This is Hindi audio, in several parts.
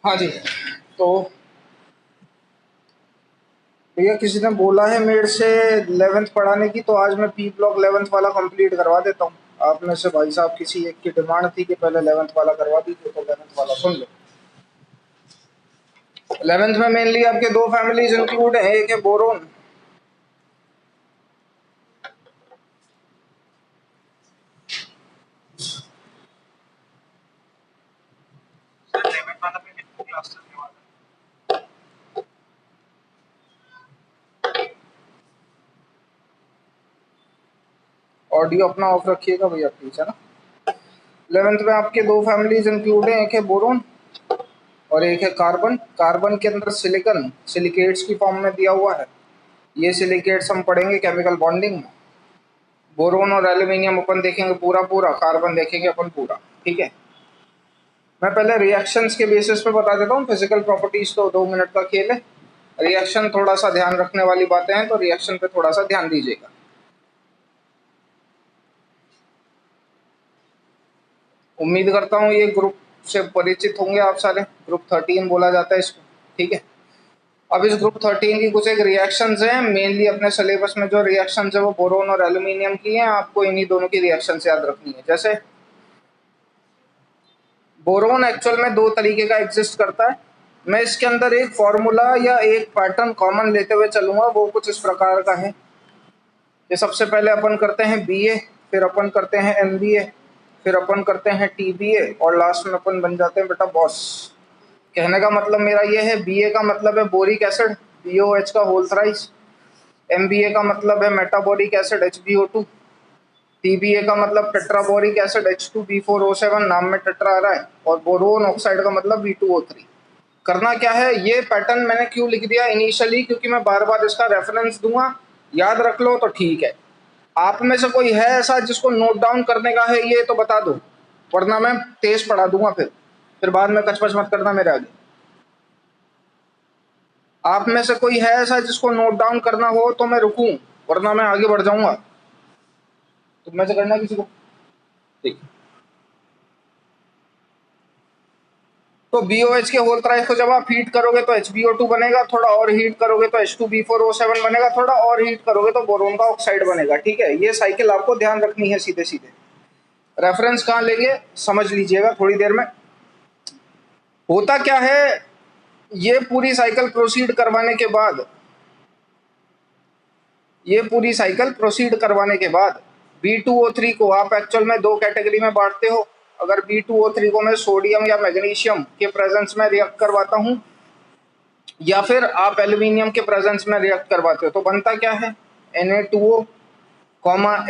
हाँ जी। तो भैया किसी ने बोला है मेरे से 11th पढ़ाने की, तो आज मैं पी ब्लॉक 11th वाला कंप्लीट करवा देता हूँ। आप में से भाई साहब किसी एक की डिमांड थी कि पहले 11th वाला करवा दीजिए, तो 11th वाला सुन लो। 11th में मेनली आपके दो फैमिलीज इंक्लूड है, एक है बोरोन। ऑडियो अपना ऑफ रखिएगा भैया प्लीज, है ना। 11th में आपके दो फैमिलीज इंक्लूड है, एक है बोरोन और एक है कार्बन। कार्बन के अंदर सिलिकन सिलिकेट्स की फॉर्म में दिया हुआ है। ये सिलिकेट्स हम पढ़ेंगे केमिकल बॉन्डिंग में। बोरोन और एल्यूमिनियम अपन देखेंगे पूरा पूरा, कार्बन देखेंगे अपन पूरा, ठीक है। मैं पहले रिएक्शंस के बेसिस पे बता देता हूँ, फिजिकल प्रॉपर्टीज तो 2 मिनट का खेल है। रिएक्शन थोड़ा सा ध्यान रखने वाली बातें हैं, तो रिएक्शन पे थोड़ा सा ध्यान दीजिएगा। उम्मीद करता हूँ ये ग्रुप से परिचित होंगे आप सारे। ग्रुप 13 बोला जाता है इसको, ठीक है। अब इस ग्रुप 13 की कुछ एक रिएक्शंस हैं। मेनली अपने सिलेबस में जो रिएक्शंस है वो बोरोन और एल्यूमिनियम की हैं। आपको इन्हीं दोनों की रिएक्शंस याद रखनी है। जैसे बोरोन एक्चुअल में दो तरीके का एग्जिस्ट करता है। मैं इसके अंदर एक फॉर्मूला या एक पैटर्न कॉमन लेते हुए चलूंगा, वो कुछ इस प्रकार का है कि सबसे पहले अपन करते हैं बीए, फिर अपन करते हैं एमबीए, फिर अपन करते हैं टीबीए और लास्ट में अपन बन जाते हैं बेटा बॉस। कहने का मतलब मेरा ये है, बीए का मतलब है बोरिक एसिड, BOH का होल थ्राइस। एमबीए का मतलब है मेटाबोरिक एसिड HbO2। टीबीए का मतलब टेट्राबोरिक एसिड H2B4O7, नाम में टेट्रा आ रहा है। और बोरोन ऑक्साइड का मतलब B2O3। करना क्या है, ये पैटर्न मैंने क्यों लिख दिया इनिशियली, क्योंकि मैं बार बार इसका रेफरेंस दूंगा। याद रख लो तो ठीक है। आप में से कोई है ऐसा जिसको नोट डाउन करने का है ये तो बता दो, वरना मैं तेज पढ़ा दूंगा। फिर बाद में कचपच मत करना मेरे आगे। आप में से कोई है ऐसा जिसको नोट डाउन करना हो तो मैं रुकूं, वरना मैं आगे बढ़ जाऊंगा। तुम में से करना किसी को, ठीक। तो BOH के होल थ्राइस को जब आप हीट करोगे तो HbO2 बनेगा, थोड़ा और हीट करोगे तो H2B4O7 बनेगा, थोड़ा और हीट करोगे तो बोरोन का ऑक्साइड बनेगा, ठीक है। ये साइकिल आपको ध्यान रखनी है सीधे सीधे। रेफरेंस कहाँ लेंगे समझ लीजिएगा थोड़ी देर में। होता क्या है, ये पूरी साइकिल प्रोसीड करवाने के बाद, B2O3 को आप एक्चुअल में दो कैटेगरी में बांटते हो। अगर B2O3 को मैं सोडियम या मैग्नीशियम के प्रेजेंस में रिएक्ट करवाता हूं, या फिर आप एल्यूमिनियम के प्रेजेंस में रिएक्ट करवाते हो, तो बनता क्या है, Na2O,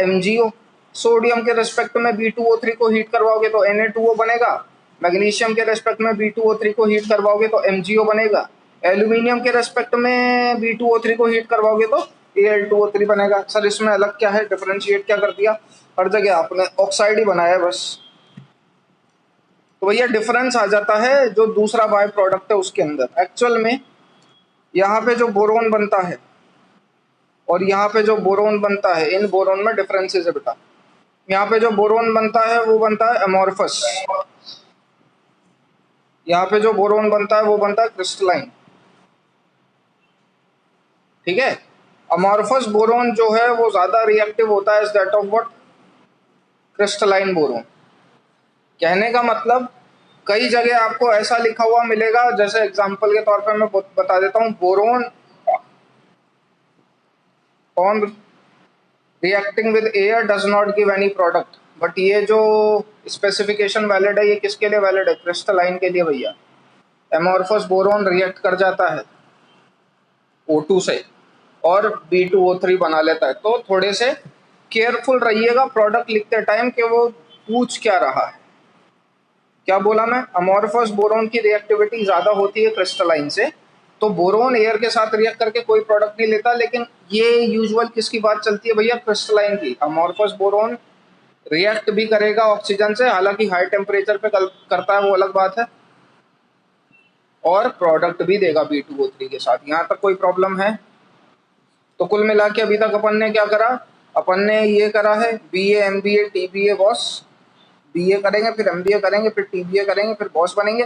MgO। सोडियम के रेस्पेक्ट में B2O3 को हीट करवाओगे तो Na2O बनेगा। मैग्नीशियम के रेस्पेक्ट में B2O3 को हीट करवाओगे तो MgO बनेगा। एल्यूमिनियम के रेस्पेक्ट में B2O3 को हीट करवाओगे तो Al2O3 बनेगा। सर इसमें अलग क्या है, डिफरेंशिएट क्या कर दिया, हर जगह आपने ऑक्साइड ही बनाया है बस। तो भैया डिफरेंस आ जाता है जो दूसरा बाय प्रोडक्ट है उसके अंदर। एक्चुअल में यहाँ पे जो बोरोन बनता है और यहाँ पे जो बोरोन बनता है, इन बोरोन में डिफरेंसेस है बेटा। यहाँ पे जो बोरोन बनता है वो बनता है अमोर्फस, यहाँ पे जो बोरोन बनता है वो बनता है क्रिस्टलाइन, ठीक है। अमोर्फस बोरोन जो है वो ज्यादा रिएक्टिव होता है is that of what, crystalline boron. कहने का मतलब कई जगह आपको ऐसा लिखा हुआ मिलेगा, जैसे एग्जांपल के तौर पे मैं बता देता हूँ, boron on reacting with air does not give any product. But ये जो स्पेसिफिकेशन वैलिड है, ये किसके लिए वैलिड है, क्रिस्टलाइन के लिए भैया। एमोर्फस बोरोन रिएक्ट कर जाता है O2 से और B2O3 बना लेता है। तो थोड़े से केयरफुल रहिएगा प्रोडक्ट लिखते टाइम कि वो पूछ क्या रहा है। क्या बोला मैं, अमोर्फस बोरोन की रिएक्टिविटी ज्यादा होती है क्रिस्टलाइन से। तो बोरोन एयर के साथ रिएक्ट करके कोई प्रोडक्ट नहीं लेता, लेकिन ये यूजुअल किसकी बात चलती है भैया, क्रिस्टलाइन की। अमोर्फस बोरोन रिएक्ट भी करेगा ऑक्सीजन से, हालांकि हाई टेम्परेचर पे करता है वो अलग बात है, और प्रोडक्ट भी देगा B2O3 के साथ। यहाँ तक कोई प्रॉब्लम है? तो कुल मिला के अभी तक अपन ने क्या करा, अपन ने ये करा है BA MBA TBA boss. BA करेंगे, फिर MBA करेंगे, फिर TBA करेंगे, फिर बॉस बनेंगे।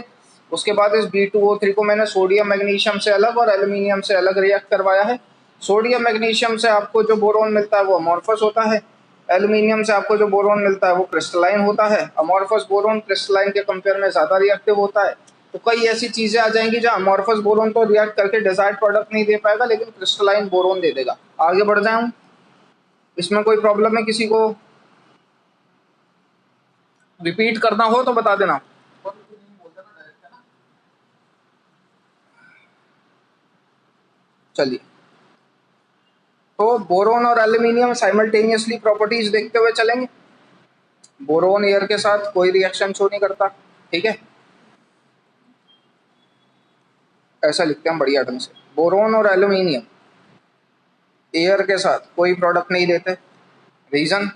उसके बाद इस B2O3 को मैंने सोडियम मैग्नीशियम से अलग और एल्यूमिनियम से अलग रिएक्ट करवाया है। सोडियम मैग्नीशियम से आपको जो बोरोन मिलता है वो अमॉर्फस होता है, एल्यूमिनियम से आपको जो बोरोन मिलता है वो क्रिस्टलाइन होता है। अमॉर्फस बोरोन क्रिस्टलाइन के कंपेयर में ज़्यादा रिएक्टिव होता है। तो कई ऐसी चीज़ें आ जाएंगी जहाँ अमॉर्फस बोरोन तो रिएक्ट करके डिजायर्ड प्रोडक्ट नहीं दे पाएगा, लेकिन क्रिस्टलाइन बोरोन दे देगा। आगे बढ़ जाऊँ, इसमें कोई प्रॉब्लम है किसी को? रिपीट करना हो तो बता देना। चलिए, तो बोरोन और एल्यूमिनियम साइमल्टेनियसली प्रॉपर्टीज देखते हुए चलेंगे। बोरोन एयर के साथ कोई रिएक्शन शो नहीं करता, ठीक है, ऐसा लिखते हैं बढ़िया ढंग से। बोरोन और एल्यूमिनियम एयर के साथ कोई प्रोडक्ट नहीं देते। रीजन,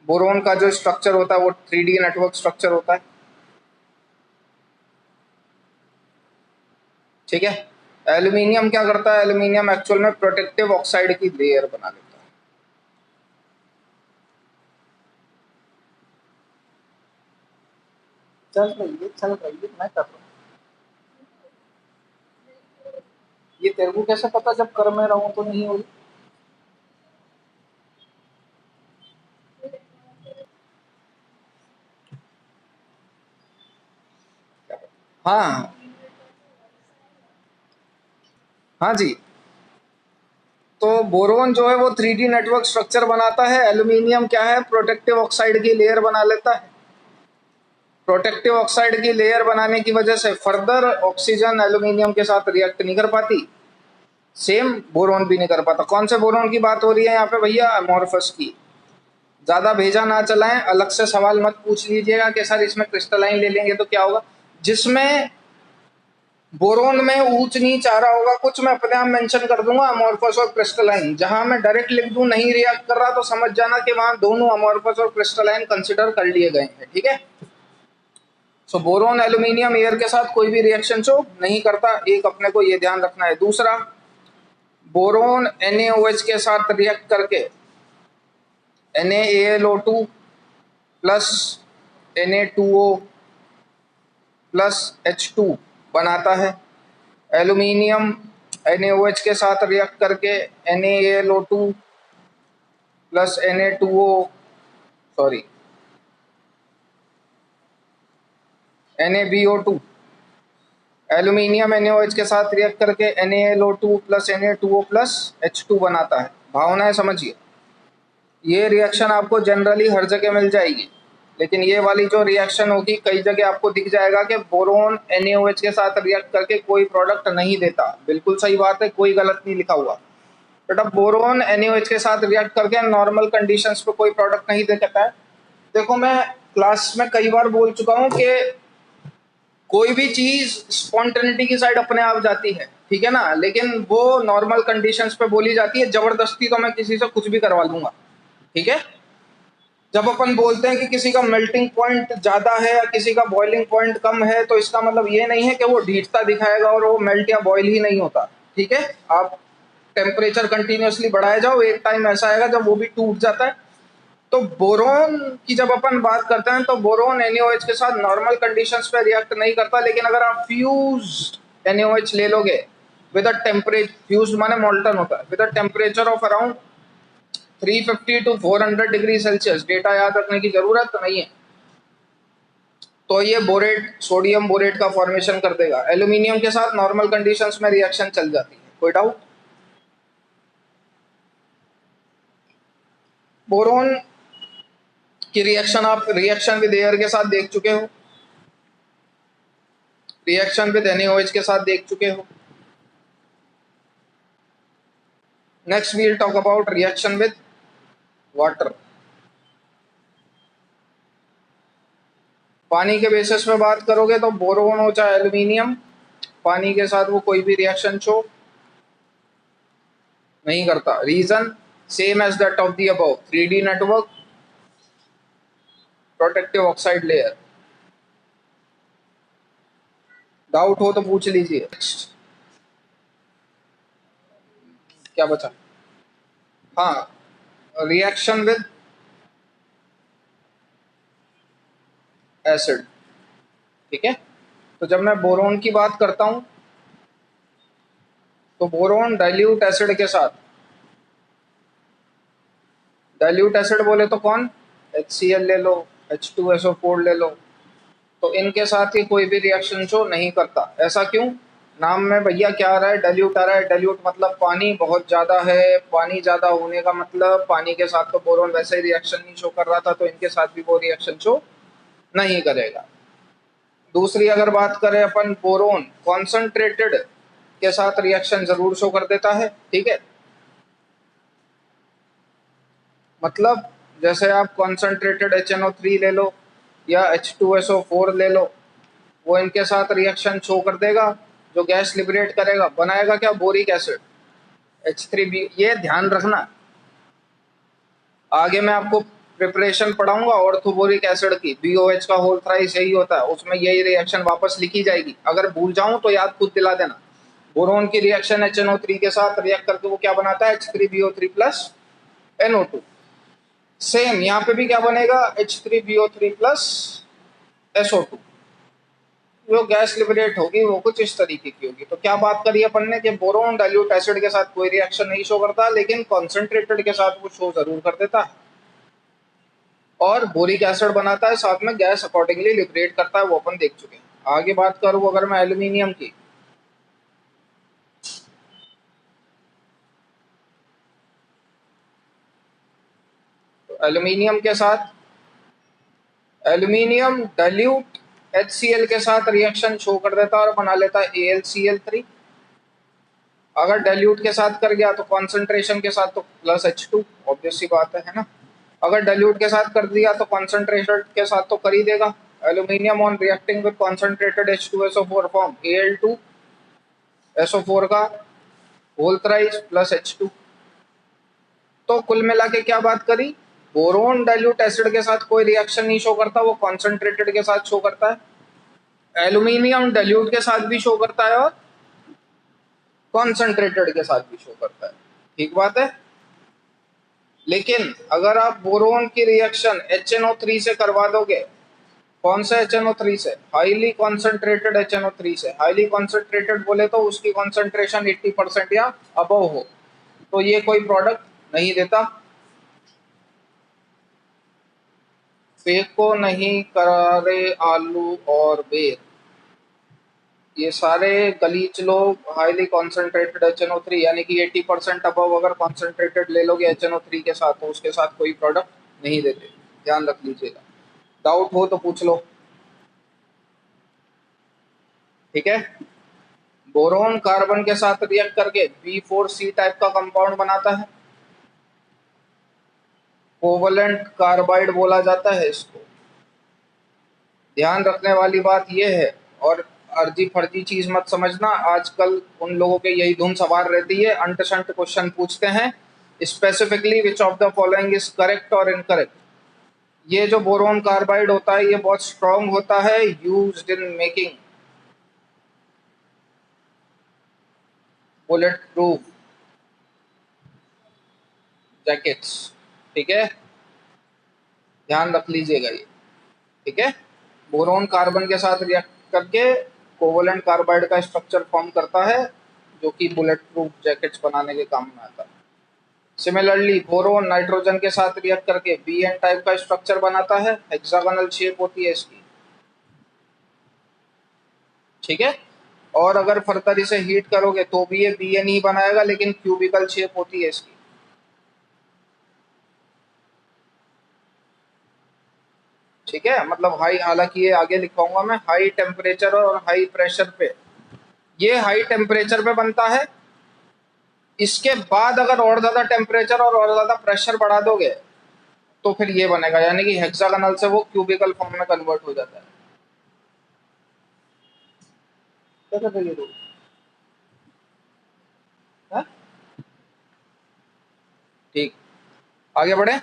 बोरोन का जो स्ट्रक्चर होता है वो 3D नेटवर्क स्ट्रक्चर होता है, ठीक है। एल्यूमिनियम क्या करता है? एल्यूमिनियम एक्चुअल में प्रोटेक्टिव ऑक्साइड की लेयर बना लेता है। चल रही है, मैं कर रहा हूँ। ये तेरे को कैसे पता जब कर में रहूं तो नहीं होगी? हाँ हाँ जी, तो बोरोन जो है वो 3D नेटवर्क स्ट्रक्चर बनाता है, एल्यूमिनियम क्या है? प्रोटेक्टिव ऑक्साइड की लेयर बना लेता है। प्रोटेक्टिव ऑक्साइड की लेयर बनाने की वजह से फर्दर ऑक्सीजन एल्यूमिनियम के साथ रिएक्ट नहीं कर पाती, सेम बोरोन भी नहीं कर पाता। कौन से बोरोन की बात हो रही है यहाँ पे भैया? अमॉर्फस की। ज्यादा भेजा ना चलाएं, अलग से सवाल मत पूछ लीजिएगा कि सर इसमें क्रिस्टलाइन ले लेंगे तो क्या होगा। जिसमें बोरोन में ऊंच नीच आ रहा होगा कुछ, मैं अपने आप मेंशन कर दूंगा अमॉर्फस और क्रिस्टलाइन। जहां मैं डायरेक्ट लिख दूं नहीं रिएक्ट कर रहा, तो समझ जाना कि वहां दोनों अमॉर्फस और क्रिस्टलाइन कंसिडर कर लिए गए हैं, ठीक है। सो बोरोन एल्यूमिनियम एयर के साथ कोई भी रिएक्शन शो नहीं करता, एक अपने को ये ध्यान रखना है। दूसरा, बोरोन NaOH के साथ रिएक्ट करके NaAlO2 plus Na2O plus H2 बनाता है। एल्यूमिनियम NaOH के साथ रिएक्ट करके NaAlO2 plus Na2O, sorry NaBO2, aluminium NaOH के साथ रिएक्ट करके NaLO2 plus Na2O plus H2 बनाता है। भावनाएं समझिए, ये रिएक्शन आपको जनरली हर जगह मिल जाएगी, लेकिन ये वाली जो रिएक्शन होगी कई जगह आपको दिख जाएगा कि बोरोन NaOH के साथ रिएक्ट करके कोई प्रोडक्ट नहीं देता। बिल्कुल सही बात है, कोई गलत नहीं लिखा हुआ। बेटा बोरोन NaOH के साथ रिएक्ट करके नॉर्मल कंडीशंस पे कोई प्रोडक्ट नहीं दे सकता है। देखो, मैं क्लास में कई बार बोल चुका हूँ कि कोई भी चीज स्पॉन्टेनिटी की साइड अपने आप जाती है, ठीक है ना, लेकिन वो नॉर्मल कंडीशंस पे बोली जाती है। जबरदस्ती तो मैं किसी से कुछ भी करवा लूंगा, ठीक है। जब अपन बोलते हैं कि किसी का मेल्टिंग पॉइंट ज्यादा है या किसी का बॉइलिंग पॉइंट कम है, तो इसका मतलब ये नहीं है कि वो ढीठता दिखाएगा और वो मेल्ट या बॉयल ही नहीं होता, ठीक है। आप टेम्परेचर कंटिन्यूअसली बढ़ाए जाओ, एक टाइम ऐसा आएगा जब वो भी टूट जाता है। तो बोरोन की जब अपन बात करते हैं तो बोरोन NaOH के साथ नॉर्मल कंडीशंस पे रिएक्ट नहीं करता, लेकिन अगर आप फ्यूज्ड NaOH ले लोगे विद अ टेम्परेचर, फ्यूज्ड माने मोल्टन होता है, with a temperature of around 350 to 400 degree Celsius, data याद रखने की जरूरत नहीं है, तो ये बोरेट, सोडियम बोरेट का फॉर्मेशन कर देगा। एल्यूमिनियम के साथ नॉर्मल कंडीशंस में रिएक्शन चल जाती है, कोई डाउट? बोरोन की रिएक्शन आप रिएक्शन विद एयर के साथ देख चुके हो, रिएक्शन विद NaOH के साथ देख चुके हो। Next we will talk about reaction with water. पानी के बेसिस पे बात करोगे तो बोरोन हो चाहे एल्यूमिनियम, पानी के साथ वो कोई भी रिएक्शन शो नहीं करता। Reason same as that of the above, 3D network, protective oxide layer. Doubt हो तो पूछ लीजिए। क्या बचा? हाँ, रिएक्शन विद एसिड, ठीक है। तो जब मैं बोरोन की बात करता हूं तो बोरोन डाइल्यूट एसिड के साथ, डाइल्यूट एसिड बोले तो कौन, HCl ले लो, H2SO4 ले लो, तो इनके साथ ही कोई भी रिएक्शन शो नहीं करता। ऐसा क्यों? नाम में भैया क्या आ रहा है, डाइल्यूट आ रहा है। डाइल्यूट मतलब पानी बहुत ज़्यादा है, पानी ज़्यादा होने का मतलब पानी के साथ तो बोरोन वैसे ही रिएक्शन नहीं शो कर रहा था, तो इनके साथ भी वो रिएक्शन शो नहीं करेगा। दूसरी अगर बात करें अपन, बोरोन कॉन्सेंट्रेटेड के साथ रिएक्शन जरूर शो कर देता है, ठीक है। मतलब जैसे आप कॉन्सेंट्रेटेड HNO3 ले लो या H2SO4 ले लो, वो इनके साथ रिएक्शन शो कर देगा। जो गैस लिबरेट करेगा, बनाएगा क्या, बोरिक एसिड H3B। ये ध्यान रखना, आगे मैं आपको प्रिपरेशन पढ़ाऊंगा ऑर्थोबोरिक एसिड की, BOH का होल थ्राइस यही होता है, उसमें यही रिएक्शन वापस लिखी जाएगी। अगर भूल जाऊं तो याद खुद दिला देना। बोरोन की रिएक्शन HNO3 के साथ रिएक्ट करके वो क्या बनाता है, H3BO3 प्लस NO2। सेम यहाँ पे भी क्या बनेगा, H3BO3 प्लस SO2। जो गैस लिबरेट होगी वो कुछ इस तरीके की होगी। तो क्या बात करी अपन ने कि बोरोन डाइल्यूट एसिड के साथ कोई रिएक्शन नहीं शो करता, लेकिन कॉन्सेंट्रेटेड के साथ वो शो जरूर कर देता है और बोरिक एसिड बनाता है, साथ में गैस अकॉर्डिंगली लिबरेट करता है, वो अपन देख चुके हैं। आगे बात करूँ अगर मैं एल्यूमिनियम की, तो एल्यूमिनियम के साथ, एल्यूमिनियम डाइल्यूट HCl के साथ रिएक्शन शो कर देता है और बना लेता है AlCl3। अगर डाइल्यूट के साथ कर गया तो कॉन्सेंट्रेशन के साथ तो प्लस H2, ऑब्वियस सी बात है ना। अगर डाइल्यूट के साथ कर दिया तो कॉन्सेंट्रेशन के साथ तो कर ही देगा। Aluminium on reacting with concentrated H2SO4 form Al2SO4 का होल थ्राइस प्लस H2। तो कुल मिला के क्या बात करी, बोरोन डाइल्यूट एसिड के साथ कोई रिएक्शन नहीं शो करता, वो कॉन्सेंट्रेटेड के साथ शो करता है। एल्यूमिनियम डाइल्यूट के साथ भी शो करता है और कॉन्सेंट्रेटेड के साथ भी शो करता है, ठीक बात है। लेकिन अगर आप बोरोन की रिएक्शन HNO3 से करवा दोगे, कौन सा HNO3 से, हाईली कॉन्सेंट्रेटेड HNO3 से, हाईली कॉन्सेंट्रेटेड बोले तो उसकी कॉन्सेंट्रेशन 80% या अबव हो, तो ये कोई प्रोडक्ट नहीं देता। फेंको नहीं करारे आलू और बेर, ये सारे गलीच लोग हाईली कॉन्सेंट्रेटेड HNO3 यानी कि 80% अबव अगर कॉन्सेंट्रेटेड ले लोगे HNO3 के साथ, तो उसके साथ कोई प्रोडक्ट नहीं देते, ध्यान रख लीजिएगा। डाउट हो तो पूछ लो, ठीक है। बोरोन कार्बन के साथ रिएक्ट करके B4C टाइप का कंपाउंड बनाता है, कोवलेंट कार्बाइड बोला जाता है इसको। ध्यान रखने वाली बात यह है, और अर्जी फर्जी चीज मत समझना, आजकल उन लोगों के यही धुन सवार रहती है, अंट शंट क्वेश्चन पूछते हैं, specifically which of the following is correct और इनकरेक्ट। ये जो बोरोन कार्बाइड होता है ये बहुत स्ट्रॉन्ग होता है, used in making bullet proof jackets, ठीक है, ध्यान रख लीजिएगा ये, ठीक है। बोरोन कार्बन के साथ रिएक्ट करके कोवलेंट कार्बाइड का स्ट्रक्चर फॉर्म करता है, जो कि बुलेट प्रूफ जैकेट्स बनाने के काम में आता है। सिमिलरली बोरोन नाइट्रोजन के साथ रिएक्ट करके BN टाइप का स्ट्रक्चर बनाता है, हेक्सागोनल शेप होती है इसकी, ठीक है। और अगर फर्दर इसे हीट करोगे तो भी ये BN ही बनाएगा, लेकिन क्यूबिकल शेप होती है इसकी, ठीक है। मतलब हाई, हालांकि ये आगे लिखवाऊंगा मैं, हाई टेम्परेचर और हाई प्रेशर पे, ये हाई टेम्परेचर पे बनता है। इसके बाद अगर और ज्यादा टेम्परेचर और ज्यादा प्रेशर बढ़ा दोगे तो फिर ये बनेगा, यानी कि हेक्सागोनल से वो क्यूबिकल फॉर्म में कन्वर्ट हो जाता है। क्या कर रही है तू? हाँ? ठीक, आगे बढ़े।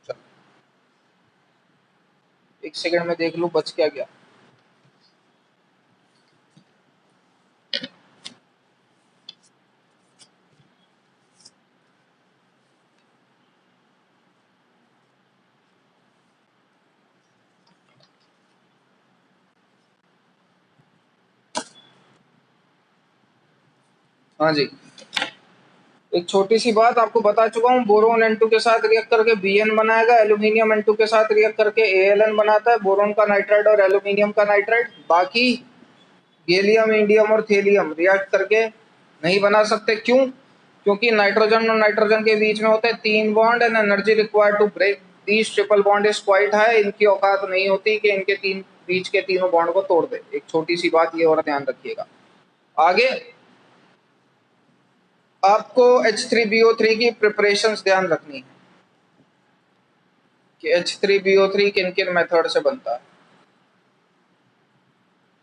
चल, एक सेकंड में देख लूं बच क्या गया। हाँ जी, एक छोटी सी बात आपको बता चुका हूँ, बोरोन N2 के साथ रिएक्ट करके Bn बनाएगा, एल्यूमिनियम N2 के साथ रिएक्ट करके Aln बनाता है, बोरोन का नाइट्राइड और एल्यूमिनियम का नाइट्राइड। बाकी गैलियम, इंडियम और थेलियम रिएक्ट करके नहीं बना सकते। क्यों? क्योंकि नाइट्रोजन और नाइट्रोजन के बीच में होते हैं 3 bond and energy required to break these triple bond is quite high. इनकी औकात नहीं होती कि इनके बीच के तीनों बॉन्ड को तोड़ दे। एक छोटी सी बात ये और ध्यान रखिएगा। आगे आपको H3BO3 की प्रिपरेशंस ध्यान रखनी है कि H3BO3 किन किन मेथड से बनता है।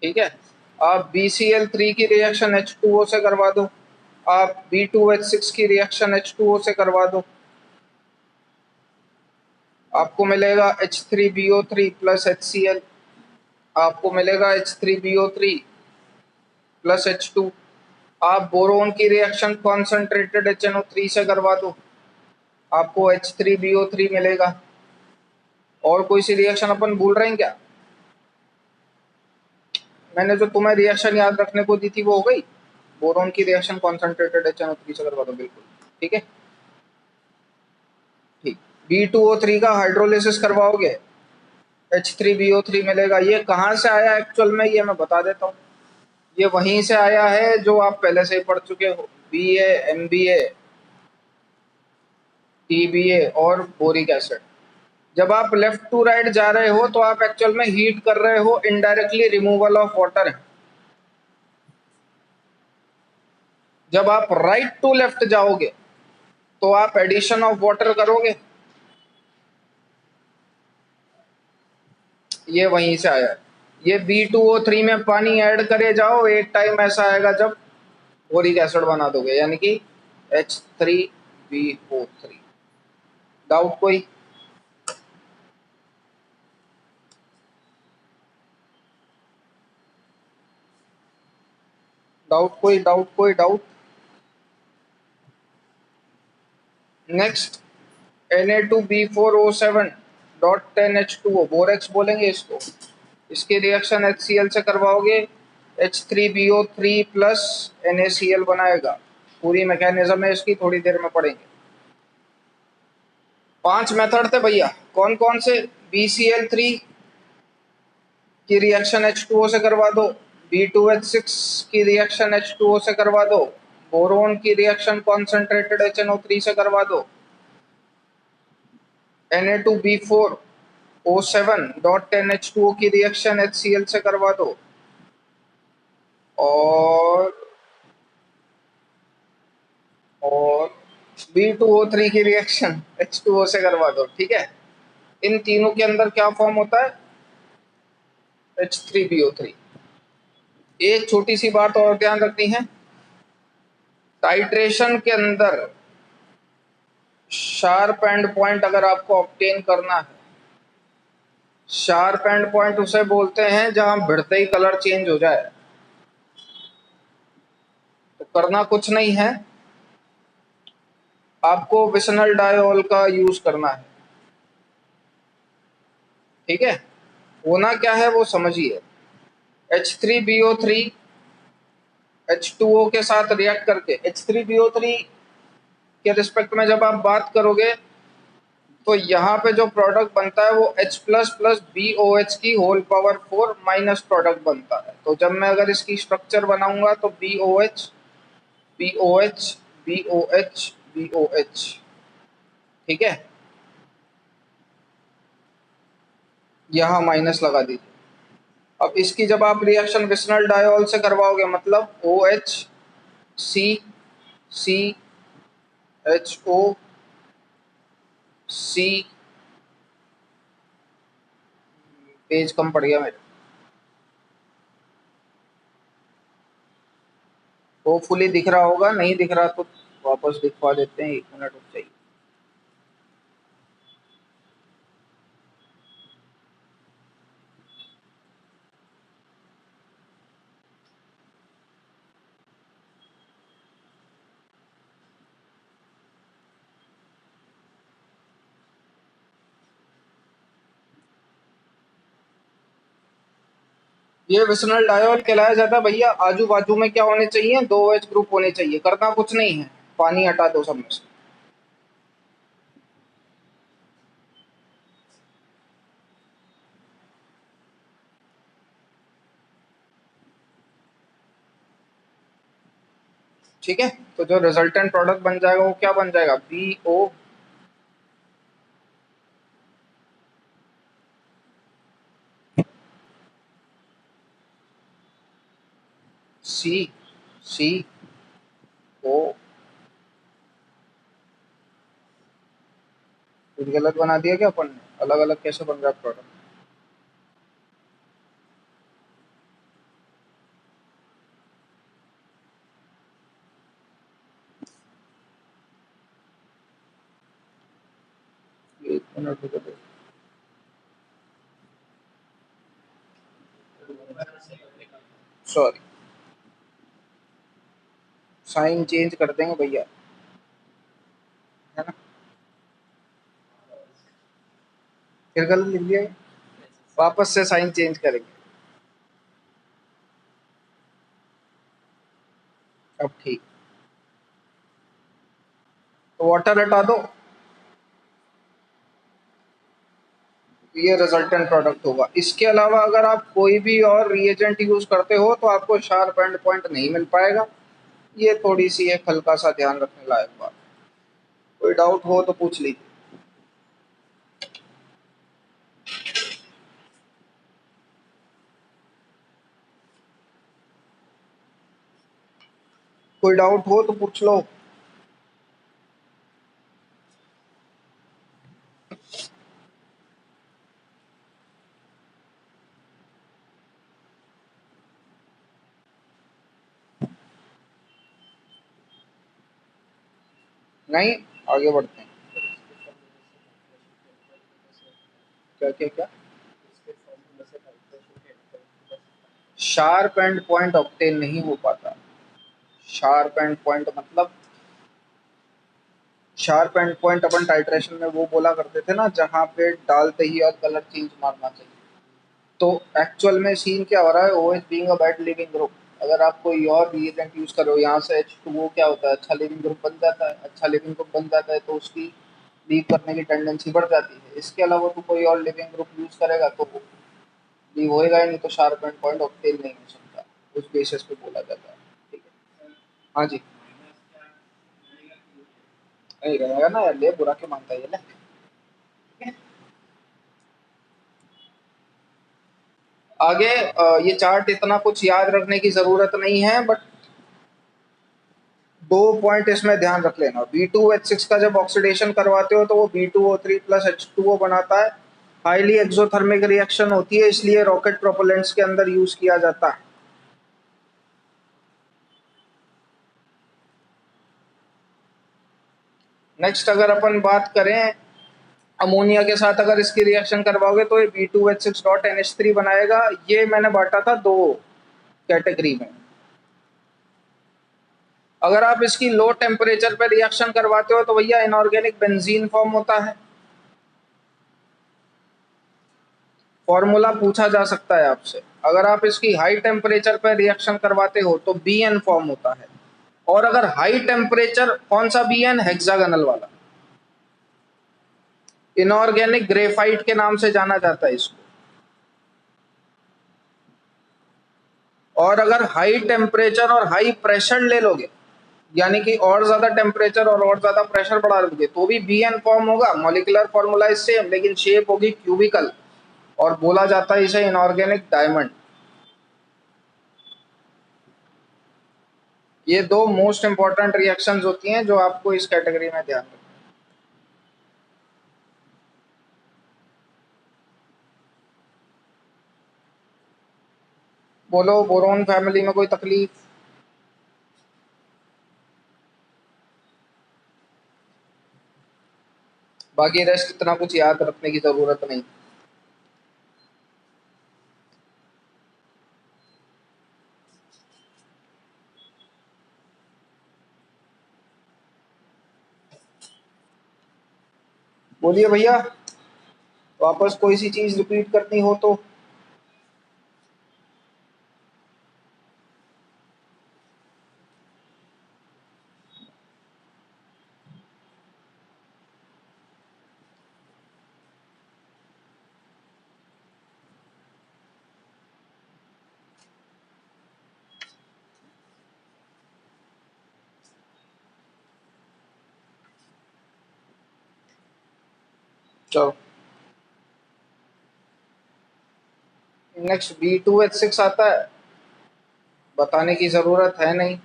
ठीक है, आप BCl3 की रिएक्शन H2O से करवा दो, आप B2H6 की रिएक्शन H2O से करवा दो, आपको मिलेगा H3BO3 प्लस HCl, आपको मिलेगा H3BO3 प्लस H2। आप बोरोन की रिएक्शन कॉन्सेंट्रेटेड HNO3 से करवा दो, आपको H3BO3 मिलेगा। और कोई सी रिएक्शन अपन भूल रहे हैं क्या? मैंने जो तुम्हें रिएक्शन याद रखने को दी थी वो हो गई। बोरोन की रिएक्शन कॉन्सेंट्रेटेड HNO3 से करवा दो, बिल्कुल ठीक है। ठीक, B2O3 का हाइड्रोलिसिस करवाओगे, H3BO3 मिलेगा। ये कहाँ से आया एक्चुअल में, ये मैं बता देता हूँ। ये वहीं से आया है जो आप पहले से ही पढ़ चुके हो, BA, MBA, TBA और बोरिक एसिड। जब आप लेफ्ट टू राइट जा रहे हो तो आप एक्चुअल में हीट कर रहे हो, इनडायरेक्टली रिमूवल ऑफ वाटर है। जब आप राइट टू लेफ्ट जाओगे तो आप एडिशन ऑफ वाटर करोगे। ये वहीं से आया है। ये B2O3 में पानी ऐड करे जाओ, एक टाइम ऐसा आएगा जब बोरिक एसिड बना दोगे, यानी कि H3BO3। डाउट कोई? डाउट? नेक्स्ट Na2B4O7.10H2O, बोरेक्स बोलेंगे इसको। इसकी रिएक्शन HCl से करवाओगे, H3BO3 प्लस NaCl बनाएगा। पूरी मैकेनिज्म है इसकी, थोड़ी देर में पढ़ेंगे। 5 मेथड थे भैया, कौन कौन से? BCl3 की रिएक्शन H2O से करवा दो, B2H6 की रिएक्शन H2O से करवा दो, बोरोन की रिएक्शन कॉन्सेंट्रेटेड HNO3 से करवा दो, Na2B4O7.10H2O की रिएक्शन HCl से करवा दो, और और B2O3 की रिएक्शन H2O से करवा दो। ठीक है, इन तीनों के अंदर क्या फॉर्म होता है? H3BO3। एक छोटी सी बात और ध्यान रखनी है, टाइट्रेशन के अंदर शार्प एंड पॉइंट अगर आपको ऑब्टेन करना है, शार्प एंड पॉइंट उसे बोलते हैं जहां भिड़ते ही कलर चेंज हो जाए। तो करना कुछ नहीं है, आपको विसनल डायोल का यूज करना है। ठीक है, होना क्या है वो समझिए। H3BO3 H2O के साथ रिएक्ट करके, H3BO3 के रिस्पेक्ट में जब आप बात करोगे तो यहाँ पे जो प्रोडक्ट बनता है वो H प्लस प्लस BOH की होल पावर 4 माइनस प्रोडक्ट बनता है। तो जब मैं अगर इसकी स्ट्रक्चर बनाऊंगा तो BOH BOH BOH BOH। ठीक है, यहाँ माइनस लगा दीजिए। अब इसकी जब आप रिएक्शन विसनल डायोल से करवाओगे, मतलब OH CCHO C, पेज कम पड़ गया मेरे, होपफुली दिख रहा होगा, नहीं दिख रहा तो वापस दिखवा देते हैं, 1 मिनट रुक जाइए। ये विसनल डायोल कहलाया जाता है भैया। आजू बाजू में क्या होने चाहिए? दो OH ग्रुप होने चाहिए। करना कुछ नहीं है, पानी हटा दो सब में से। ठीक है, तो जो रिजल्टेंट प्रोडक्ट बन जाएगा वो क्या बन जाएगा? BO CCO। कुछ गलत बना दिया क्या अपन ने? अलग अलग कैसे बन रहा है प्रोडक्ट? एक मिनट रुको दो। सॉरी, साइन चेंज कर देंगे भैया, है ना? फिर गलत लिख दिया ये। वापस से साइन चेंज करेंगे। अब ठीक। तो वाटर हटा दो, ये रिजल्टेंट प्रोडक्ट होगा। इसके अलावा अगर आप कोई भी और रिएजेंट यूज करते हो तो आपको शार्प एंड पॉइंट नहीं मिल पाएगा। ये थोड़ी सी एक हल्का सा ध्यान रखने लायक बात। कोई डाउट हो तो पूछ लीजिए। कोई डाउट हो तो पूछ लो। नहीं, आगे बढ़ते हैं। क्या क्या क्या? शार्प एंड पॉइंट ऑक्टेन नहीं हो पाता। शार्प एंड पॉइंट मतलब, sharp and point upon titration में वो बोला करते थे ना, जहाँ पे डालते ही और कलर चेंज मारना चाहिए। तो एक्चुअल में सीन क्या हो रहा है? OH being a bad leaving group, अगर आप कोई और रिएजेंट यूज करो, यहाँ से H2O क्या होता है? अच्छा लिविंग ग्रुप बन जाता है। अच्छा लिविंग ग्रुप बन जाता है तो उसकी लीव करने की टेंडेंसी बढ़ जाती है। इसके अलावा तो कोई और लिविंग ग्रुप यूज करेगा तो लीव होएगा ही नहीं, तो शार्प एंड पॉइंट ऑक्टेन नहीं हो सकता। उस बेसिस पे बोला जाता है। ठीक है, हाँ जी। नहीं रहेगा ना यार, ले बुरा क्यों मानता है ये? ले आगे ये चार्ट इतना कुछ याद रखने की जरूरत नहीं है, बट दो पॉइंट इसमें ध्यान रख लेना। B2H6 का जब ऑक्सीडेशन करवाते हो तो वो B2O3 प्लस H2O बनाता है। हाईली एक्सोथर्मिक रिएक्शन होती है, इसलिए रॉकेट प्रोपेलेंट्स के अंदर यूज किया जाता है। नेक्स्ट अगर अपन बात करें, अमोनिया के साथ अगर इसकी रिएक्शन करवाओगे तो ये B2H6.NH3 बनाएगा। ये मैंने बांटा था दो कैटेगरी में। अगर आप इसकी लो टेम्परेचर पे रिएक्शन करवाते हो तो भैया इनऑर्गेनिक बेंजीन फॉर्म होता है। फॉर्मूला पूछा जा सकता है आपसे। अगर आप इसकी हाई टेम्परेचर पर रिएक्शन करवाते हो तो BN फॉर्म होता है। और अगर हाई टेम्परेचर, कौन सा BN? हेक्सागोनल वाला। इनऑर्गेनिक ग्रेफाइट के नाम से जाना जाता है इसको। और अगर हाई टेम्परेचर और हाई प्रेशर ले लोगे, यानी कि और ज्यादा टेम्परेचर और ज्यादा प्रेशर बढ़ा दोगे, तो भी BN फॉर्म होगा। मॉलिक्यूलर फॉर्मूला इज सेम, लेकिन शेप होगी क्यूबिकल, और बोला जाता है इसे इनऑर्गेनिक डायमंड। ये दो मोस्ट इंपॉर्टेंट रिएक्शंस होती हैं जो आपको इस कैटेगरी में ध्यान रखना। बोलो, बोरोन फैमिली में कोई तकलीफ? बाकी रेस्ट इतना कुछ याद रखने की जरूरत नहीं। बोलिए भैया, वापस कोई सी चीज रिपीट करनी हो तो। चलो नेक्स्ट B2H6 आता है, बताने की जरूरत है नहीं,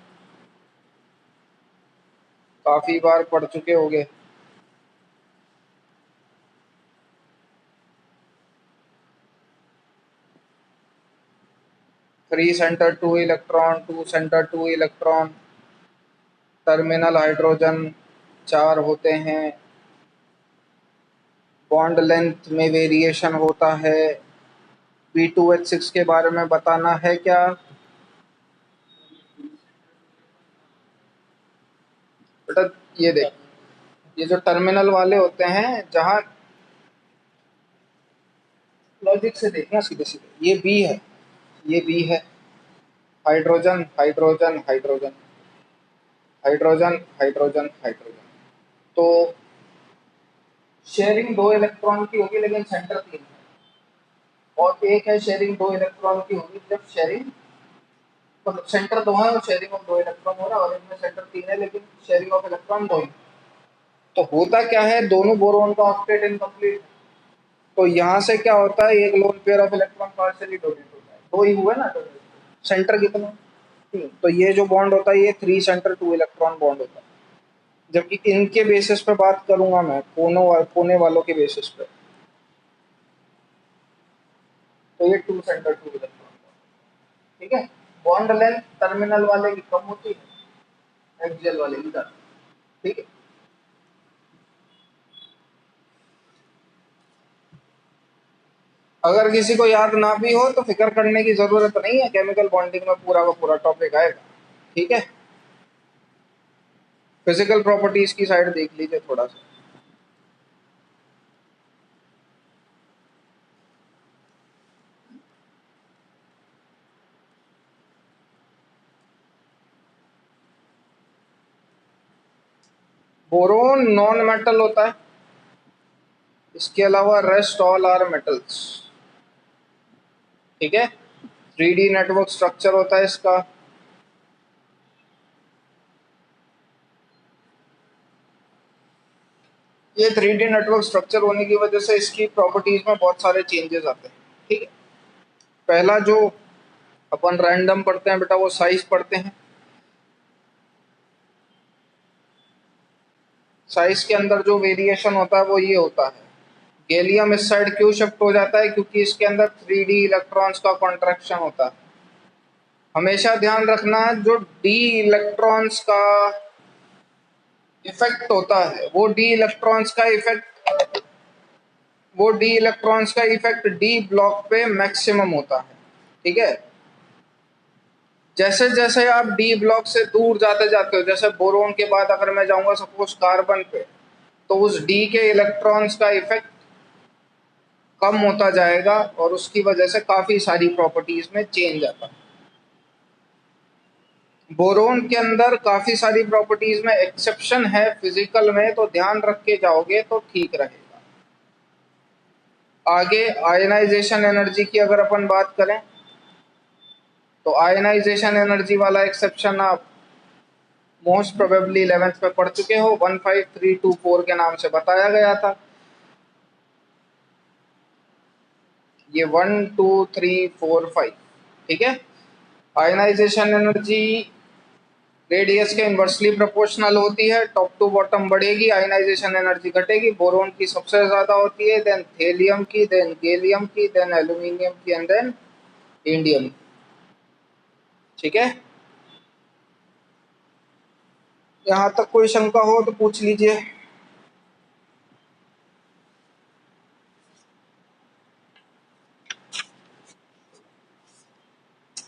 काफी बार पढ़ चुके होंगे। Three centre two electron, two centre two electron, terminal hydrogen 4 होते हैं, बॉन्ड लेंथ में वेरिएशन होता है। B2H6 के बारे में बताना है क्या? बेटा ये देख, ये जो टर्मिनल वाले होते हैं, जहां लॉजिक से देखना सीधे सीधे, ये बी है, ये बी है, hydrogen hydrogen hydrogen hydrogen hydrogen hydrogen, तो शेयरिंग 2 इलेक्ट्रॉन की होगी लेकिन सेंटर 3 है, और एक है शेयरिंग 2 इलेक्ट्रॉन की होगी जब शेयरिंग, मतलब सेंटर 2 है और शेयरिंग ऑफ 2 इलेक्ट्रॉन हो रहा है, और इनमें सेंटर 3 है लेकिन शेयरिंग ऑफ इलेक्ट्रॉन 2 ही। तो होता क्या है, दोनों बोरोन का ऑक्टेट इनकम्प्लीट, तो यहाँ से क्या होता है, एक lone pair of electron partially donate होता है, 2 ही हुए ना, सेंटर कितना, 3, तो ये जो बॉन्ड होता है ये 3 सेंटर 2 इलेक्ट्रॉन बॉन्ड होता है। जबकि इनके बेसिस पे बात करूंगा मैं, कोने वालों के बेसिस पे, तो ये 2 सेंटर 2 इलेक्ट्रॉन, ठीक है। बॉन्ड लेंथ टर्मिनल वाले की कम होती है, एक्सियल वाले की ज्यादा, ठीक है। अगर किसी को याद ना भी हो तो फिक्र करने की जरूरत नहीं है, केमिकल बॉन्डिंग में पूरा का पूरा टॉपिक आएगा, ठीक है। फिजिकल प्रॉपर्टीज की साइड देख लीजिए थोड़ा सा। बोरोन नॉन मेटल होता है, इसके अलावा रेस्ट ऑल आर मेटल्स, ठीक है। 3D नेटवर्क स्ट्रक्चर होता है इसका, ये 3D नेटवर्क स्ट्रक्चर होने की वजह से इसकी प्रॉपर्टीज में बहुत सारे चेंजेस आते हैं, ठीक है। पहला जो अपन रैंडम पढ़ते हैं बेटा, वो साइज पढ़ते हैं। साइज के अंदर जो वेरिएशन होता है वो ये होता है, गैलियम इस साइड क्यों शिफ्ट हो जाता है, क्योंकि इसके अंदर 3D इलेक्ट्रॉन्स का कॉन्ट्रैक्शन होता है। हमेशा ध्यान रखना, जो डी इलेक्ट्रॉन्स का इफेक्ट होता है, वो डी इलेक्ट्रॉन्स का इफेक्ट डी ब्लॉक पे मैक्सिमम होता है, ठीक है। जैसे जैसे आप डी ब्लॉक से दूर जाते जाते हो, जैसे बोरोन के बाद अगर मैं जाऊंगा सपोज कार्बन पे, तो उस डी के इलेक्ट्रॉन्स का इफेक्ट कम होता जाएगा और उसकी वजह से काफी सारी प्रॉपर्टीज में चेंज आता है। बोरोन के अंदर काफी सारी प्रॉपर्टीज में एक्सेप्शन है फिजिकल में, तो ध्यान रख के जाओगे तो ठीक रहेगा। आगे आयनाइजेशन एनर्जी की अगर अपन बात करें, तो आयनाइजेशन एनर्जी वाला एक्सेप्शन आप मोस्ट प्रोबेबली 11th में पढ़ चुके हो, 15324 के नाम से बताया गया था। ये 1 2 3 4 5, ठीक है। आयनाइजेशन एनर्जी रेडियस के इन्वर्सली प्रोपोर्शनल होती है, टॉप टू बॉटम बढ़ेगी, आयनाइजेशन एनर्जी घटेगी। बोरोन की सबसे ज्यादा होती है, देन थेलियम की, देन गैलियम की, देन एल्यूमिनियम की, एंड देन इंडियम, ठीक है। यहाँ तक कोई शंका हो तो पूछ लीजिए।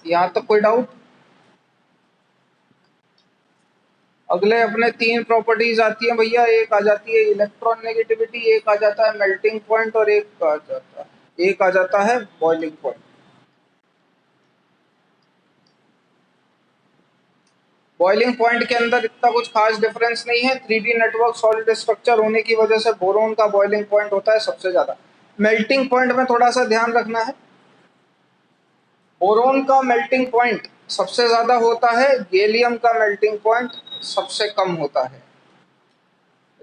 यहाँ तक कोई डाउट? अगले अपने 3 प्रॉपर्टीज आती है भैया, एक आ जाती है इलेक्ट्रॉन नेगेटिविटी, एक आ जाता है मेल्टिंग पॉइंट, और एक आ जाता है बॉइलिंग पॉइंट। बॉइलिंग पॉइंट के अंदर इतना कुछ खास डिफरेंस नहीं है, 3D नेटवर्क सॉलिड स्ट्रक्चर होने की वजह से बोरोन का बॉइलिंग पॉइंट होता है सबसे ज्यादा। मेल्टिंग पॉइंट में थोड़ा सा ध्यान रखना है, बोरोन का मेल्टिंग पॉइंट सबसे ज्यादा होता है, गैलियम का मेल्टिंग पॉइंट सबसे कम होता है।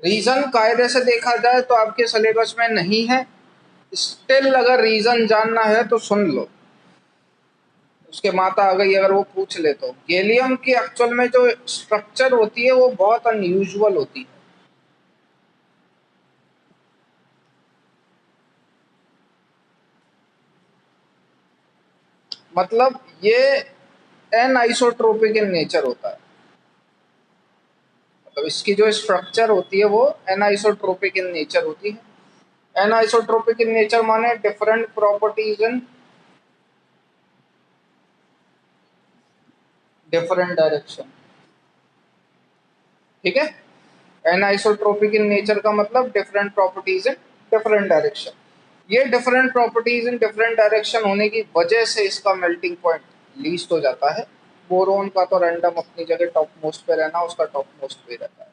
रीजन कायदे से देखा जाए तो आपके सिलेबस में नहीं है, स्टिल अगर रीजन जानना है तो सुन लो, उसके माता आ गई अगर वो पूछ ले तो। गैलियम की एक्चुअल में जो स्ट्रक्चर होती है वो बहुत अनयूजुअल होती है। मतलब ये एन आइसोट्रोपिक इन नेचर होता है, मतलब इसकी जो स्ट्रक्चर होती है वो एन आइसोट्रोपिक इन नेचर होती है। एन आइसोट्रोपिक इन नेचर माने different properties in different direction, ठीक है। एन आइसोट्रोपिक इन नेचर का मतलब different properties in different direction. ये different properties in different direction होने की वजह से इसका मेल्टिंग पॉइंट लीस्ट हो जाता है। बोरोन का तो रैंडम अपनी जगह टॉप मोस्ट पे रहना, उसका टॉप मोस्ट पे रहता है,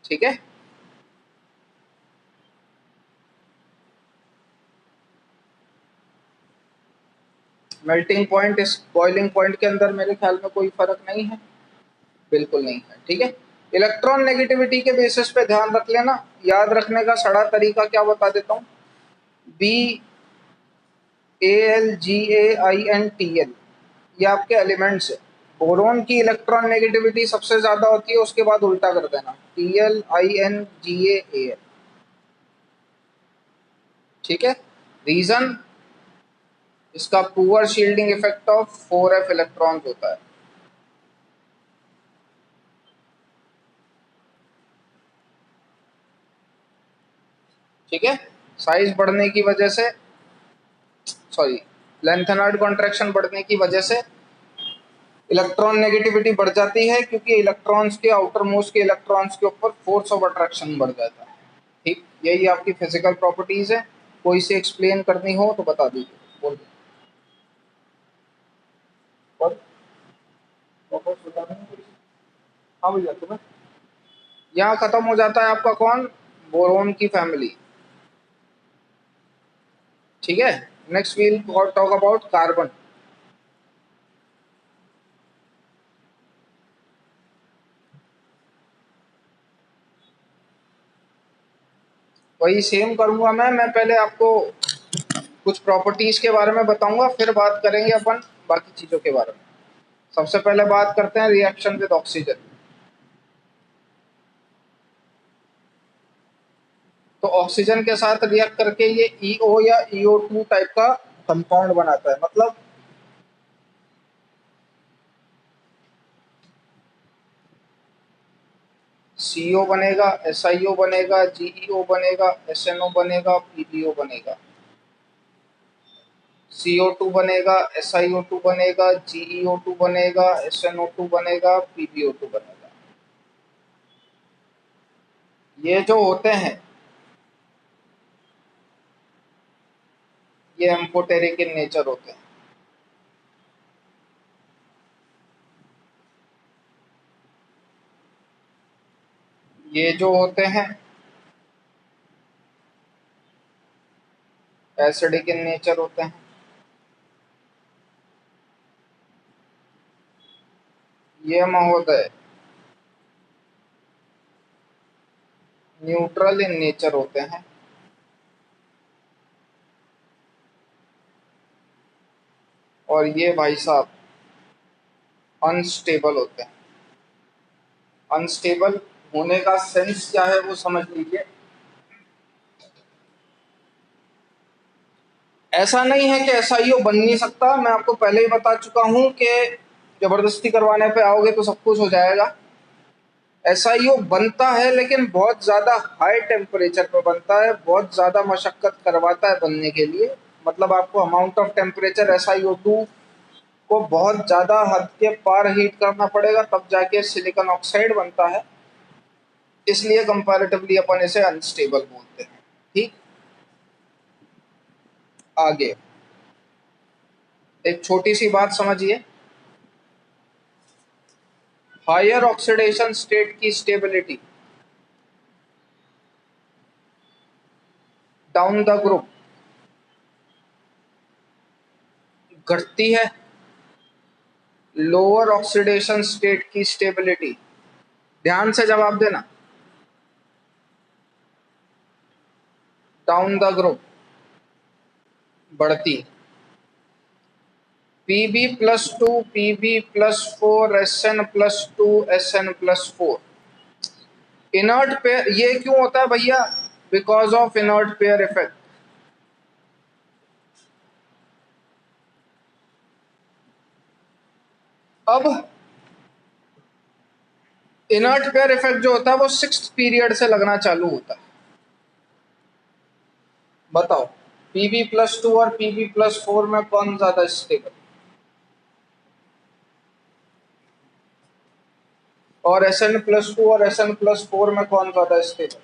ठीक है। मेल्टिंग पॉइंट इस बॉइलिंग पॉइंट के अंदर मेरे ख्याल में कोई फर्क नहीं है, बिल्कुल नहीं है, ठीक है। इलेक्ट्रॉन नेगेटिविटी के बेसिस पे ध्यान रख लेना। याद रखने का सड़ा तरीका क्या बता देता हूँ। B A L G A I N T L, ये आपके एलिमेंट्स है। बोरोन की इलेक्ट्रॉन नेगेटिविटी सबसे ज्यादा होती है, उसके बाद उल्टा कर देना, T L I N G A L, ठीक है। रीजन इसका poor shielding effect of 4f electrons होता है, ठीक है। साइज बढ़ने की वजह से, सॉरी, लेंथेनॉइड कॉन्ट्रैक्शन बढ़ने की वजह से इलेक्ट्रॉन नेगेटिविटी बढ़ जाती है, क्योंकि इलेक्ट्रॉन्स के आउटर मोस्ट के इलेक्ट्रॉन्स के ऊपर फोर्स ऑफ अट्रैक्शन बढ़ जाता है, ठीक। यही आपकी फिजिकल प्रॉपर्टीज है। कोई से एक्सप्लेन करनी हो तो बता दीजिए, बोल दीजिए। और वापस बता देंगे। हाँ भैया, तुम्हें यहाँ खत्म हो जाता है आपका कौन, बोरोन की फैमिली, ठीक है। Next we'll talk about carbon. वही सेम करूंगा मैं पहले आपको कुछ प्रॉपर्टीज के बारे में बताऊंगा, फिर बात करेंगे अपन बाकी चीजों के बारे में। सबसे पहले बात करते हैं रिएक्शन विद ऑक्सीजन। तो ऑक्सीजन के साथ रिएक्ट करके ये ईओ या ईओ2 टाइप का कंपाउंड बनाता है, मतलब सीओ बनेगा, एसआईओ बनेगा, जीईओ बनेगा, एसएनओ बनेगा, पीबीओ बनेगा। CO2 बनेगा, SiO2 बनेगा, GeO2 बनेगा, SnO2 बनेगा, PbO2 बनेगा। ये जो होते हैं ये एम्फोटेरिक इन नेचर होते हैं। ये जो होते हैं एसिडिक इन नेचर होते हैं। ये महोदय न्यूट्रल इन नेचर होते हैं। और ये भाई साहब अनस्टेबल होते हैं। अनस्टेबल होने का सेंस क्या है वो समझ लीजिए। ऐसा नहीं है कि एसआईओ बन नहीं सकता, मैं आपको पहले ही बता चुका हूं कि जबरदस्ती करवाने पे आओगे तो सब कुछ हो जाएगा। एसआईओ बनता है लेकिन बहुत ज्यादा हाई टेम्परेचर पर बनता है, बहुत ज्यादा मशक्कत करवाता है बनने के लिए। मतलब आपको अमाउंट ऑफ टेम्परेचर SiO2 को बहुत ज्यादा हद के पार हीट करना पड़ेगा, तब जाके सिलिकॉन ऑक्साइड बनता है। इसलिए कंपैरेटिवली अपन इसे अनस्टेबल बोलते हैं, ठीक। आगे एक छोटी सी बात समझिए। हायर ऑक्सीडेशन स्टेट की स्टेबिलिटी डाउन द ग्रुप घटती है, लोअर ऑक्सीडेशन स्टेट की स्टेबिलिटी, ध्यान से जवाब देना, डाउन द ग्रुप बढ़ती, Pb+2 Pb+4 Sn+2 Sn+4। Inert pair ये क्यों होता है भैया? Because of inert pair effect. अब इनर्ट पेयर इफेक्ट जो होता है वो 6th पीरियड से लगना चालू होता है। बताओ Pb+2 और Pb+4 में कौन ज्यादा स्टेबल, और Sn+2 और Sn+4 में कौन ज्यादा स्टेबल?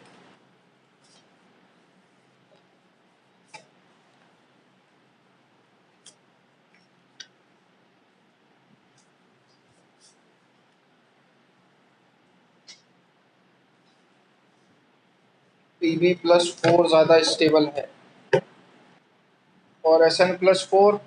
Pb+4 ज्यादा स्टेबल है, और Sn+4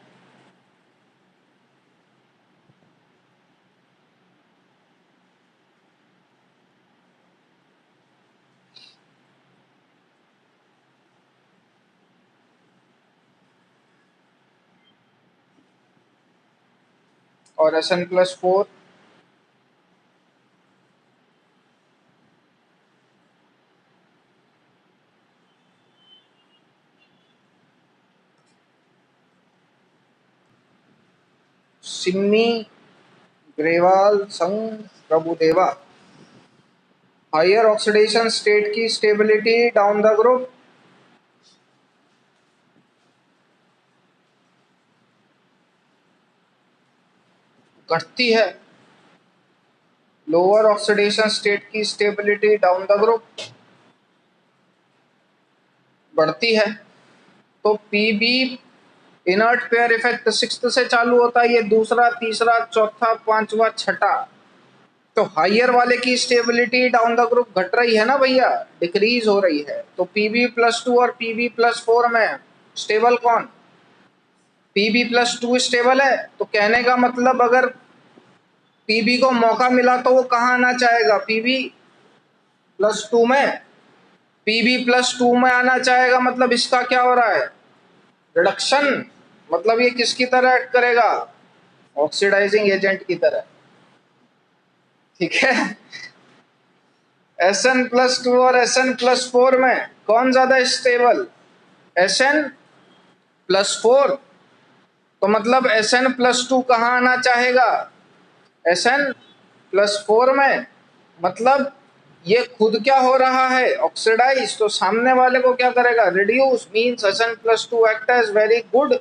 और Sn+4 सिम्मी ग्रेवाल संग प्रभुदेवा। हायर ऑक्सीडेशन स्टेट की स्टेबिलिटी डाउन द ग्रुप घटती है, लोअर ऑक्सीडेशन स्टेट की स्टेबिलिटी डाउन द ग्रुप बढ़ती है। तो PB inert pair effect 6th से चालू होता है, ये दूसरा, तीसरा, चौथा, पांचवा, छठा। तो हायर वाले की स्टेबिलिटी डाउन द ग्रुप घट रही है ना भैया, डिक्रीज हो रही है। तो Pb+2 और Pb+4 में स्टेबल कौन? Pb+2 स्टेबल है। तो कहने का मतलब अगर Pb को मौका मिला तो वो कहाँ आना चाहेगा? Pb+2 में। Pb+2 में आना चाहेगा, मतलब इसका क्या हो रहा है? रिडक्शन। मतलब ये किसकी तरह एक्ट करेगा? ऑक्सीडाइजिंग एजेंट की तरह। ठीक है। Sn+2 और Sn+4 में कौन ज्यादा स्टेबल? Sn+4। तो मतलब Sn+2 कहाँ आना चाहेगा? Sn+4 में। मतलब ये खुद क्या हो रहा है? ऑक्सीडाइज। तो सामने वाले को क्या करेगा? Reduce. Means Sn+2 act as very good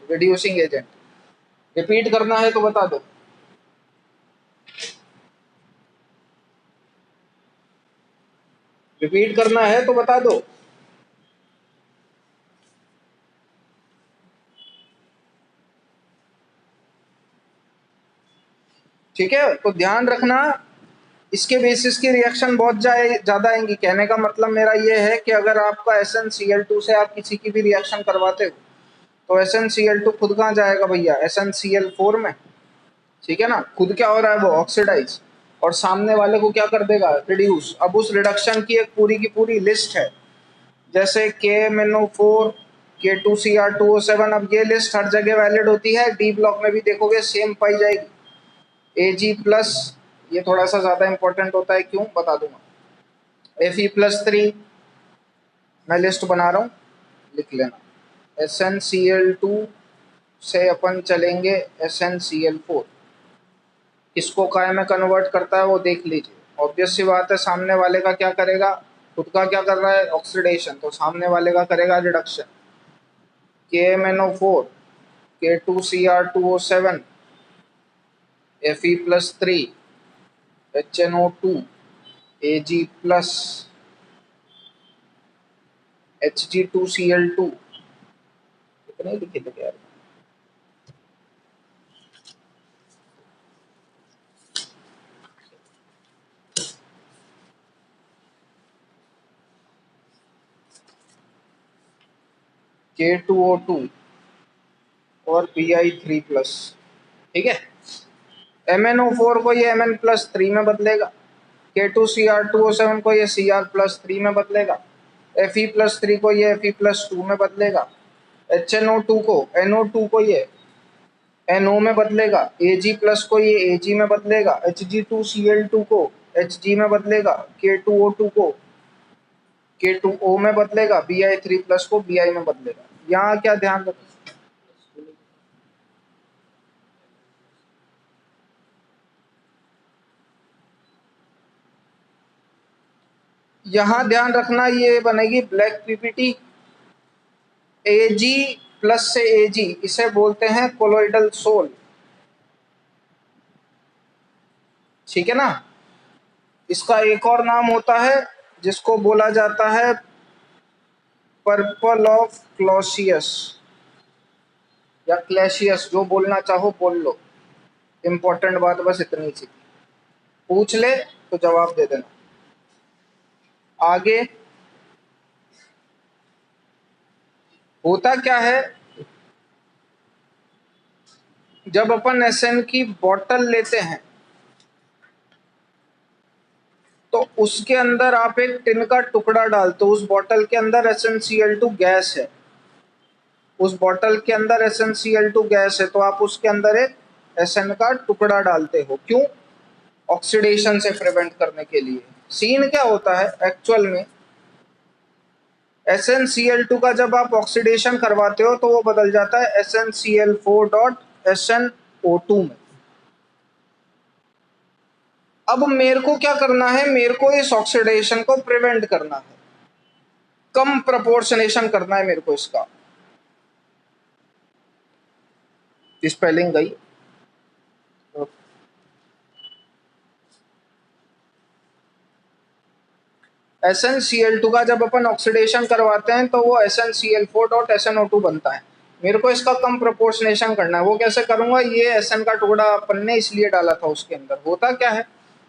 reducing agent. Repeat करना है तो बता दो। रिपीट करना है तो बता दो। ठीक है, तो ध्यान रखना, इसके बेसिस की रिएक्शन बहुत ज्यादा आएंगी। कहने का मतलब मेरा ये है कि अगर आपका SnCl2 से आप किसी की भी रिएक्शन करवाते हो तो SnCl2 खुद कहाँ जाएगा भैया? SnCl4 में। ठीक है ना, खुद क्या हो रहा है? वो ऑक्सीडाइज, और सामने वाले को क्या कर देगा? रिड्यूस। अब उस रिडक्शन की एक पूरी की पूरी लिस्ट है, जैसे KMnO4 K2Cr2O7। अब ये लिस्ट हर जगह वैलिड होती है, डी ब्लॉक में भी देखोगे सेम पाई जाएगी। Ag+, ये थोड़ा सा ज्यादा इंपॉर्टेंट होता है, क्यों बता दूंगा। Fe+3 मैं लिस्ट बना रहा हूँ, लिख लेना। SnCl2 से अपन चलेंगे SnCl4। किसको काय में कन्वर्ट करता है वो देख लीजिए। ऑब्वियस सी बात है, सामने वाले का क्या करेगा? खुद का क्या कर रहा है? ऑक्सीडेशन। तो सामने वाले का करेगा reduction. KMnO4 K2Cr2O7 Fe+3 HNO2 Ag+, Hg2Cl2। कितने लिखे थे यार? K2O2 और Bi3+। ठीक है, MnO4 को ये Mn+3 में बदलेगा, K2Cr2O7 को ये Cr+3 में बदलेगा। Fe+3 को ये Fe+2 में बदलेगा, HNO2 को NO2 को ये NO में बदलेगा, Ag+ को ये Ag में बदलेगा, Hg2Cl2 को Hg में बदलेगा, K2O2 को K2O में बदलेगा, Bi3+ को Bi में बदलेगा। यहाँ क्या ध्यान रखें, यहाँ ध्यान रखना, ये बनेगी ब्लैक पीपीटी। Ag+ से Ag इसे बोलते हैं कोलोइडल सोल, ठीक है ना। इसका एक और नाम होता है जिसको बोला जाता है पर्पल ऑफ क्लॉसियस या क्लैशियस, जो बोलना चाहो बोल लो। इंपॉर्टेंट बात बस इतनी सी, पूछ ले तो जवाब दे देना। आगे होता क्या है, जब अपन SN की बोतल लेते हैं तो उसके अंदर आप एक टिन का टुकड़ा डालते हो, उस बोतल के अंदर SnCl2 गैस है, उस बोतल के अंदर SnCl2 गैस है, तो आप उसके अंदर एक SN का टुकड़ा डालते हो। क्यों? ऑक्सीडेशन से प्रिवेंट करने के लिए। सीन क्या होता है एक्चुअल में, SnCl2 का जब आप ऑक्सीडेशन करवाते हो तो वो बदल जाता है SnCl4.SnO2 में। अब मेरे को क्या करना है, मेरे को इस ऑक्सीडेशन को प्रिवेंट करना है, कम प्रोपोर्शनेशन करना है मेरे को इसका। स्पेलिंग गई, SnCl2 का जब अपन ऑक्सीडेशन करवाते हैं तो वो SnCl4.SnO2 बनता है। मेरे को इसका कम प्रोपोर्शनेशन करना है। वो कैसे करूंगा, ये SN का टुकड़ा अपन ने इसलिए डाला था उसके अंदर। होता क्या है,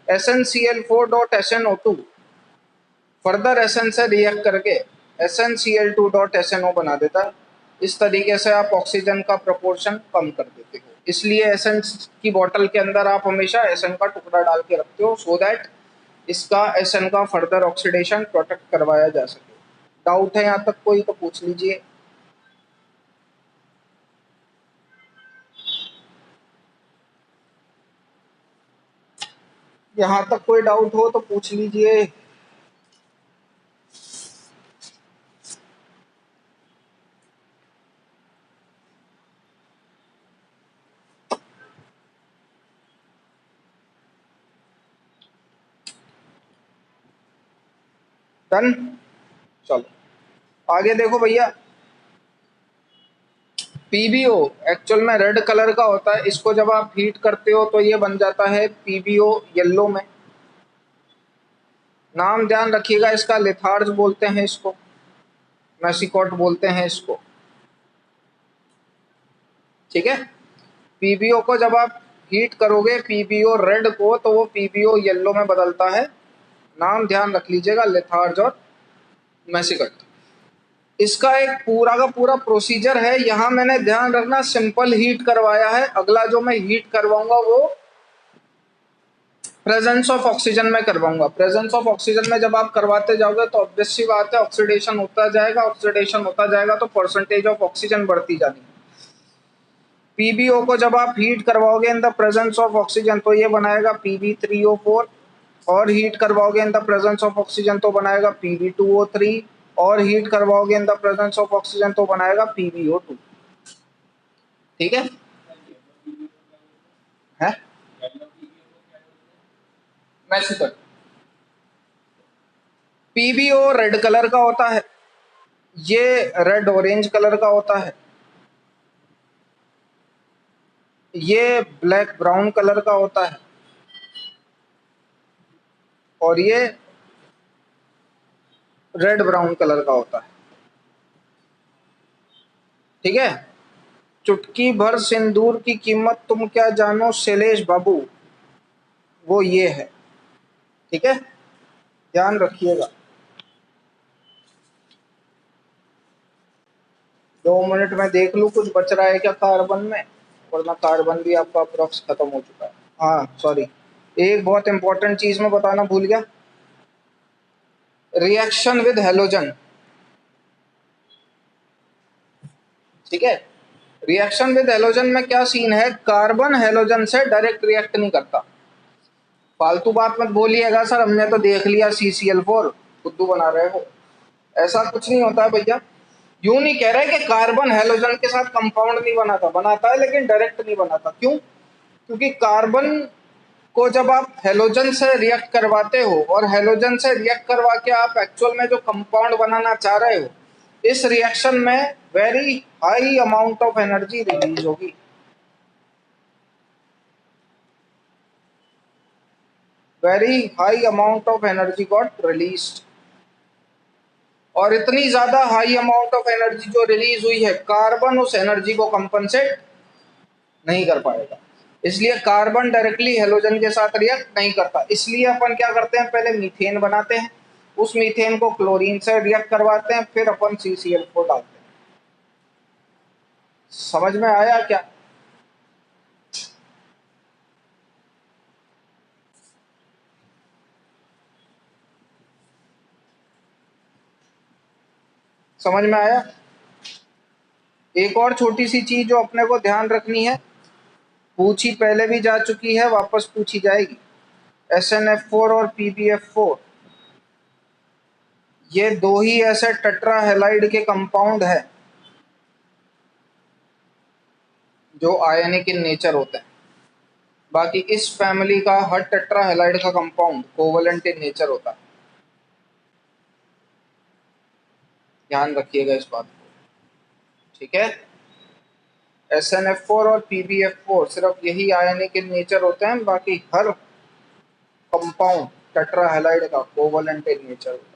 SnCl4.SnO2 फर्दर SN से रिएक्ट करके SnCl2.SnO बना देता है। इस तरीके से आप ऑक्सीजन का प्रोपोर्शन कम कर देते हो। इसलिए SN की बोतल के अंदर आप हमेशा SN का टुकड़ा डाल के रखते हो, सो दैट इसका SN का फर्दर ऑक्सीडेशन प्रोटेक्ट करवाया जा सके। डाउट है यहाँ तक कोई तो पूछ लीजिए। यहाँ तक कोई डाउट हो तो पूछ लीजिए। डन, चलो आगे देखो भैया। PbO एक्चुअल में रेड कलर का होता है, इसको जब आप हीट करते हो तो ये बन जाता है PbO येलो में। नाम ध्यान रखिएगा इसका, लिथार्ज बोलते हैं इसको, मैसिकॉट बोलते हैं इसको, ठीक है। PbO को जब आप हीट करोगे PbO रेड को, तो वो PbO येलो में बदलता है। नाम ध्यान रख लीजिएगा, लिथार्ज और मैसिकॉट। इसका एक पूरा का पूरा प्रोसीजर है। यहाँ मैंने ध्यान रखना सिंपल हीट करवाया है, अगला जो मैं हीट करवाऊंगा वो प्रेजेंस ऑफ ऑक्सीजन में करवाऊंगा। प्रेजेंस ऑफ ऑक्सीजन में जब आप करवाते जाओगे तो ऑब्वियस सी बात है ऑक्सीडेशन होता जाएगा, ऑक्सीडेशन होता जाएगा तो परसेंटेज ऑफ ऑक्सीजन बढ़ती जानी है। PbO को जब आप हीट करवाओगे in the presence of oxygen तो ये बनाएगा Pb3O4, और हीट करवाओगे in the presence of oxygen तो बनाएगा Pb2O3, और हीट करवाओगे in the presence of oxygen तो बनाएगा PbO2। ठीक है मैसिकल। PbO रेड कलर का होता है, ये रेड ऑरेंज कलर का होता है, ये ब्लैक ब्राउन कलर का होता है, और ये रेड ब्राउन कलर का होता है। ठीक है। चुटकी भर सिंदूर की कीमत तुम क्या जानो शैलेश बाबू, वो ये है। ठीक है, ध्यान रखिएगा। 2 मिनट में देख लूँ कुछ बच रहा है क्या कार्बन में, वरना कार्बन भी आपका अप्रॉक्स खत्म हो चुका है। हाँ सॉरी, एक बहुत इंपॉर्टेंट चीज मैं बताना भूल गया। रिएक्शन विद हेलोजन, ठीक है। रिएक्शन विद हेलोजन में क्या सीन है, कार्बन हेलोजन से डायरेक्ट रिएक्ट नहीं करता। फालतू बात मत बोलिएगा सर हमने तो देख लिया CCl4, बुद्धू बना रहे हो, ऐसा कुछ नहीं होता है भैया। यूं नहीं कह रहे कि कार्बन हेलोजन के साथ कंपाउंड नहीं बनाता, बनाता है लेकिन डायरेक्ट नहीं बनाता। क्यों? क्योंकि कार्बन को जब आप हेलोजन से रिएक्ट करवाते हो और हेलोजन से रिएक्ट करवा के आप एक्चुअल में जो कंपाउंड बनाना चाह रहे हो, इस रिएक्शन में very high amount of energy release होगी। Very high amount of energy got released, और इतनी ज्यादा हाई अमाउंट ऑफ एनर्जी जो रिलीज हुई है, कार्बन उस एनर्जी को कंपनसेट नहीं कर पाएगा। इसलिए कार्बन डायरेक्टली हेलोजन के साथ रिएक्ट नहीं करता। इसलिए अपन क्या करते हैं, पहले मीथेन बनाते हैं, उस मीथेन को क्लोरीन से रिएक्ट करवाते हैं, फिर अपन CCl4 डालते हैं। समझ में आया क्या? समझ में आया? एक और छोटी सी चीज जो अपने को ध्यान रखनी है, पूछी पहले भी जा चुकी है, वापस पूछी जाएगी। SnF4 और PbF4, ये दो ही ऐसे टेट्राहेलाइड के कंपाउंड है जो आयनिक इन नेचर होते हैं। बाकी इस फैमिली का हर टेट्राहेलाइड का कंपाउंड कोवलेंट इन नेचर होता है। ध्यान रखिएगा इस बात को, ठीक है। SnF4 और PbF4 सिर्फ यही आयनिक इन नेचर होते हैं, बाकी हर कंपाउंड टेट्राहेलाइड का कोवलेंट इन नेचर होता है।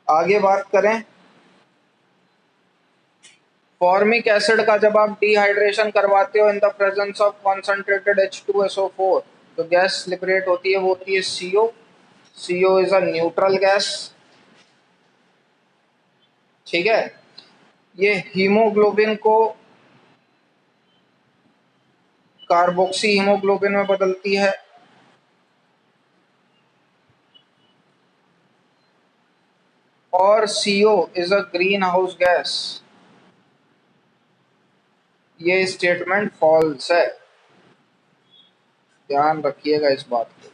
आगे बात करें, फॉर्मिक एसिड का जब आप डिहाइड्रेशन करवाते हो in the presence of concentrated H2SO4, तो गैस लिबरेट होती है, वो होती है CO। CO is a neutral gas, ठीक है। ये हीमोग्लोबिन को कार्बोक्सी हीमोग्लोबिन में बदलती है, और CO is a green house gas. ये स्टेटमेंट फॉल्स है, ध्यान रखिएगा इस बात को।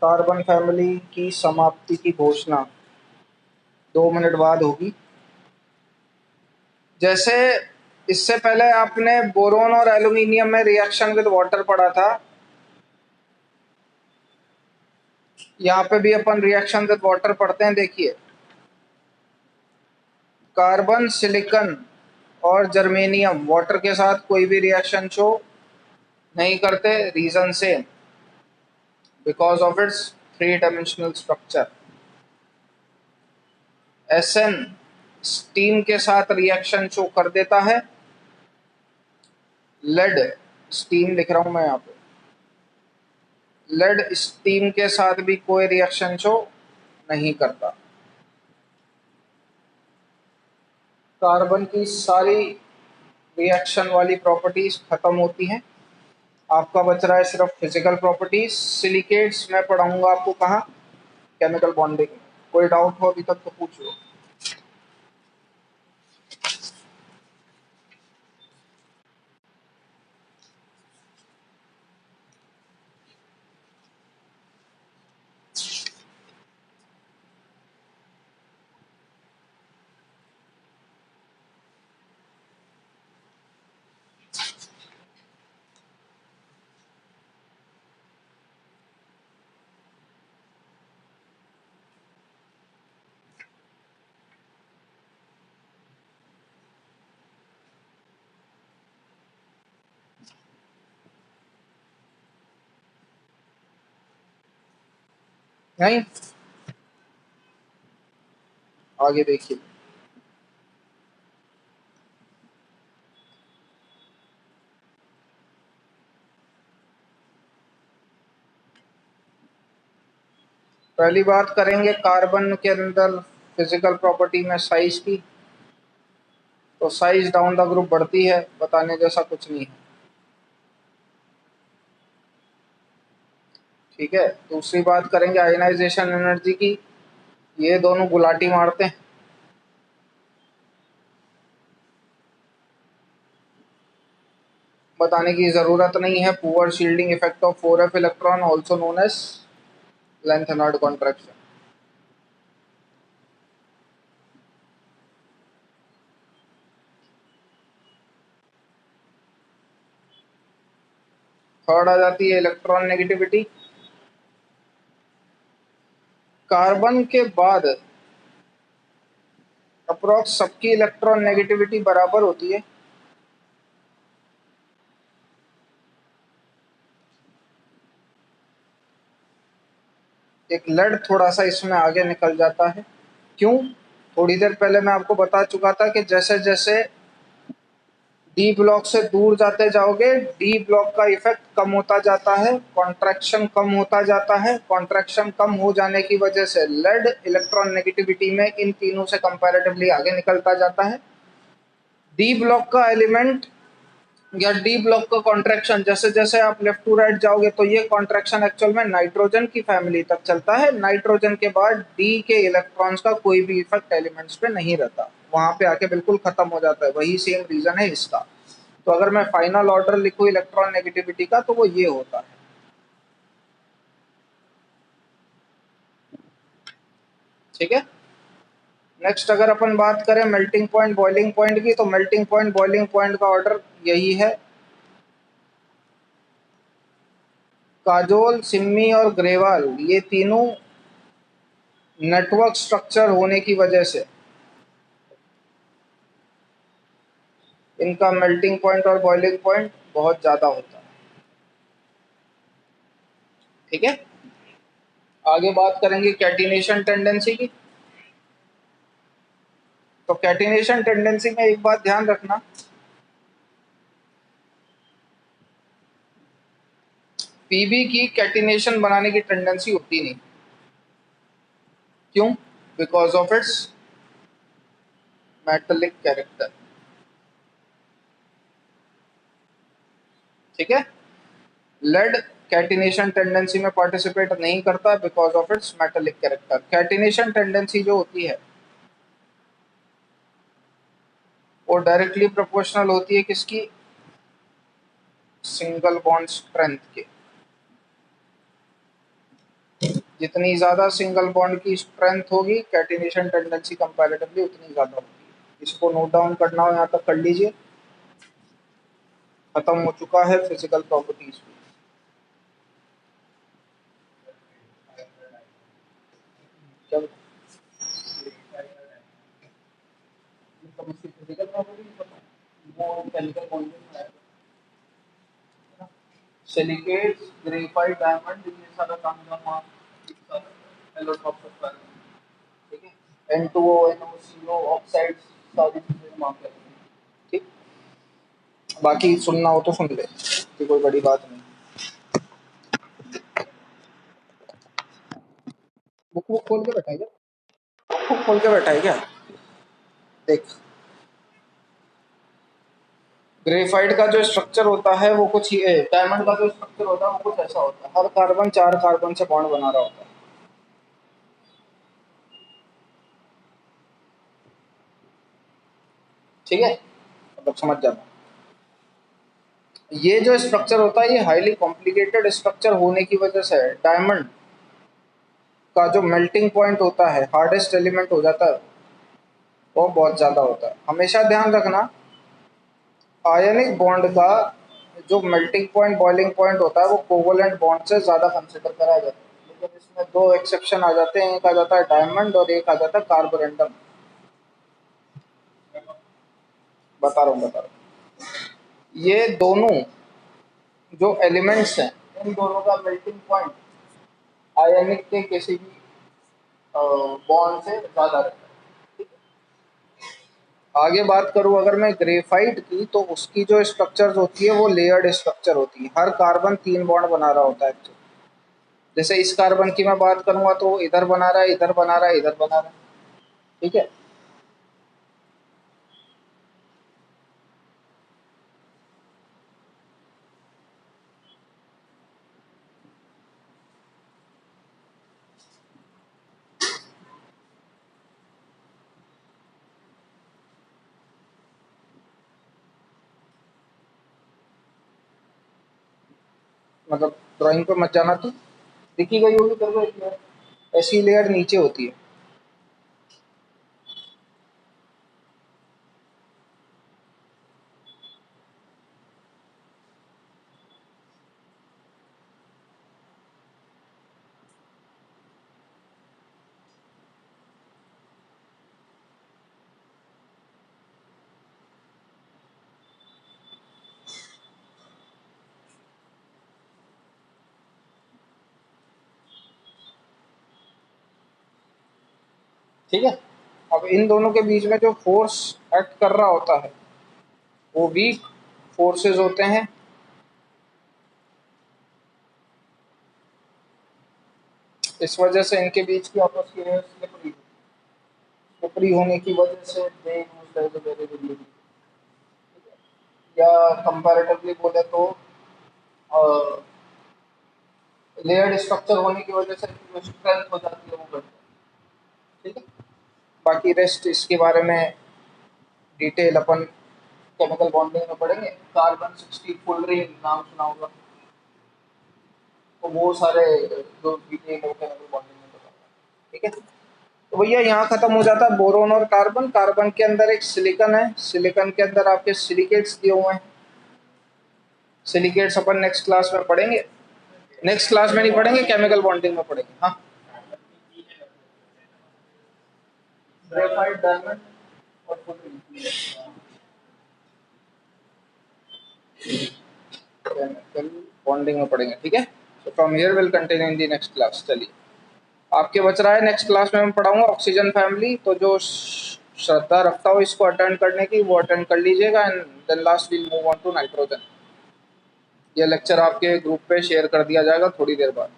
कार्बन फैमिली की समाप्ति की घोषणा 2 मिनट बाद होगी। जैसे इससे पहले आपने बोरोन और एल्यूमिनियम में रिएक्शन विद वाटर पढ़ा था, यहाँ पे भी अपन रिएक्शन विद वाटर पढ़ते हैं। देखिए, कार्बन, सिलिकॉन और जर्मेनियम वाटर के साथ कोई भी रिएक्शन शो नहीं करते। Reason same, because of its 3 dimensional structure. Sn steam के साथ रिएक्शन शो कर देता है, लेड स्टीम लिख रहा हूं मैं यहाँ पे, लेड स्टीम के साथ भी कोई रिएक्शन शो नहीं करता। कार्बन की सारी रिएक्शन वाली प्रॉपर्टीज खत्म होती हैं, आपका बच रहा है सिर्फ फिजिकल प्रॉपर्टीज। सिलिकेट्स मैं पढ़ाऊंगा आपको कहाँ, केमिकल बॉन्डिंग। कोई डाउट हो अभी तक तो पूछ लो। नहीं, आगे देखिए। पहली बात करेंगे कार्बन के अंदर फिजिकल प्रॉपर्टी में साइज की, तो साइज डाउन द ग्रुप बढ़ती है, बताने जैसा कुछ नहीं है, ठीक है, दूसरी बात करेंगे आयनाइजेशन एनर्जी की। ये दोनों गुलाटी मारते हैं। बताने की ज़रूरत नहीं है, poor shielding effect of 4f electron also known as lanthanoid contraction. Third आ जाती है इलेक्ट्रॉन नेगेटिविटी। कार्बन के बाद अप्रोक्स सबकी इलेक्ट्रॉन नेगेटिविटी बराबर होती है। एक लेड थोड़ा सा इसमें आगे निकल जाता है। क्यों? थोड़ी देर पहले मैं आपको बता चुका था कि जैसे जैसे डी ब्लॉक से दूर जाते जाओगे, डी ब्लॉक का इफेक्ट कम होता जाता है, कॉन्ट्रैक्शन कम होता जाता है। कॉन्ट्रैक्शन कम हो जाने की वजह से लेड इलेक्ट्रॉन नेगेटिविटी में इन तीनों से कंपैरेटिवली आगे निकलता जाता है। डी ब्लॉक का एलिमेंट या डी ब्लॉक का कॉन्ट्रैक्शन जैसे जैसे आप लेफ्ट टू राइट जाओगे तो ये कॉन्ट्रैक्शन एक्चुअल में नाइट्रोजन की फैमिली तक चलता है। नाइट्रोजन के बाद डी के इलेक्ट्रॉन्स का कोई भी इफेक्ट एलिमेंट्स पे नहीं रहता, वहां पे आके बिल्कुल खत्म हो जाता है। वही सेम रीजन है इसका। तो अगर मैं फाइनल ऑर्डर लिखूं इलेक्ट्रॉन नेगेटिविटी का तो वो ये होता है। ठीक है। नेक्स्ट अगर अपन बात करें मेल्टिंग पॉइंट बॉइलिंग पॉइंट की, तो मेल्टिंग पॉइंट बॉइलिंग पॉइंट का ऑर्डर यही है। काजोल, सिम्मी और ग्रेवाल ये तीनों नेटवर्क स्ट्रक्चर होने की वजह से इनका मेल्टिंग पॉइंट और बॉइलिंग पॉइंट बहुत ज़्यादा होता है। ठीक है। आगे बात करेंगे कैटिनेशन टेंडेंसी की। तो कैटिनेशन टेंडेंसी में एक बात ध्यान रखना, पीबी की कैटिनेशन बनाने की टेंडेंसी होती नहीं। क्यों? Because of it's metallic character. ठीक है। लेड कैटिनेशन टेंडेंसी में पार्टिसिपेट नहीं करता because of it's metallic character. Catenation tendency जो होती है वो डायरेक्टली प्रोपोर्शनल होती है किसकी? सिंगल बॉन्ड स्ट्रेंथ के। जितनी ज्यादा सिंगल बॉन्ड की स्ट्रेंथ होगी कैटिनेशन टेंडेंसी कंपैरेटिवली उतनी ज्यादा होगी। इसको नोट डाउन करना हो यहाँ तक कर लीजिए। खत्म हो चुका है फिजिकल प्रॉपर्टीज। क्या मतलब उसकी फिजिकल प्रॉपर्टीज बताओ, वो केमिकल बॉन्डिंग में सिलिकेट, ग्रेफाइट, डायमंड, ये सारा काम जब आप एलोट्रॉप्स कर। ठीक है। N2O, NO, CO ऑक्साइड्स सारी चीजें हम आप करते हैं। ठीक। बाकी सुनना हो तो सुन ले, ये कोई बड़ी बात नहीं। बुक बुक खोल के बैठा है क्या? बुक खोल के बैठा है क्या? देख, ग्रेफाइट का जो स्ट्रक्चर होता है वो कुछ ये, डायमंड का जो स्ट्रक्चर होता है वो कुछ ऐसा होता है। हर कार्बन 4 कार्बन से बॉन्ड बना रहा होता है। ठीक है, मतलब समझ जाना। ये जो स्ट्रक्चर होता है ये हाईली कॉम्प्लिकेटेड स्ट्रक्चर होने की वजह से डायमंड का जो मेल्टिंग पॉइंट होता है, हार्डेस्ट एलिमेंट हो जाता है, वो बहुत ज़्यादा होता है। हमेशा ध्यान रखना, आयनिक बॉन्ड का जो मेल्टिंग पॉइंट बॉइलिंग पॉइंट होता है वो कोवलेंट बॉन्ड से ज़्यादा कंसिडर करा जाता है। लेकिन इसमें दो एक्सेप्शन आ जाते हैं, एक आ जाता है डायमंड और एक आ जाता है कार्बोरेंडम। बता रहा हूँ। ये दोनों जो एलिमेंट्स हैं इन दोनों का मेल्टिंग पॉइंट आयनिक के किसी भी बॉन्ड से ज़्यादा रहता है। आगे बात करूं अगर मैं ग्रेफाइट की, तो उसकी जो स्ट्रक्चर होती है वो लेयर्ड स्ट्रक्चर होती है। हर कार्बन 3 बॉन्ड बना रहा होता है। जैसे इस कार्बन की मैं बात करूंगा तो इधर बना रहा है, इधर बना रहा है, इधर बना रहा है। ठीक है। मतलब ड्राइंग पे मत जाना, तो दिखी गई होगी तेरे को एक लेयर, ऐसी लेयर नीचे होती है। ठीक है, अब इन दोनों के बीच में जो फोर्स एक्ट कर रहा होता है वो वीक फोर्सेस होते हैं। इस वजह से इनके बीच की आपस की स्लिपरी स्लिपरी होने की वजह से they used as a variable, या कंपैरेटिवली बोले तो लेयर्ड स्ट्रक्चर होने की वजह से जो स्ट्रेंथ हो जाती है वो बढ़ती है। ठीक है, बाकी रेस्ट इसके बारे में डिटेल अपन केमिकल बॉन्डिंग में पढ़ेंगे। कार्बन 60 फुल रिंग नाम सुना होगा, तो वो सारे जो डिटेल है वो केमिकल बॉन्डिंग में बताऊंगा। ठीक है, तो भैया यहाँ खत्म हो जाता है बोरोन और कार्बन। कार्बन के अंदर एक सिलिकन है, सिलिकन के अंदर आपके सिलिकेट्स दिए हुए हैं। सिलिकेट्स अपन नेक्स्ट क्लास में पढ़ेंगे, नेक्स्ट क्लास में नहीं पढ़ेंगे, केमिकल बॉन्डिंग में पढ़ेंगे। हाँ, ग्रेफाइट डायमंड और केमिकल बॉन्डिंग में पढ़ेंगे। ठीक है, तो from here will continue in the next class. चलिए, आपके बच रहा है नेक्स्ट क्लास में मैं पढ़ाऊंगा ऑक्सीजन फैमिली, तो जो श्रद्धा रखता हो इसको अटेंड करने की वो अटेंड कर लीजिएगा, and then last will move on to nitrogen. ये लेक्चर आपके ग्रुप पे शेयर कर दिया जाएगा थोड़ी देर बाद।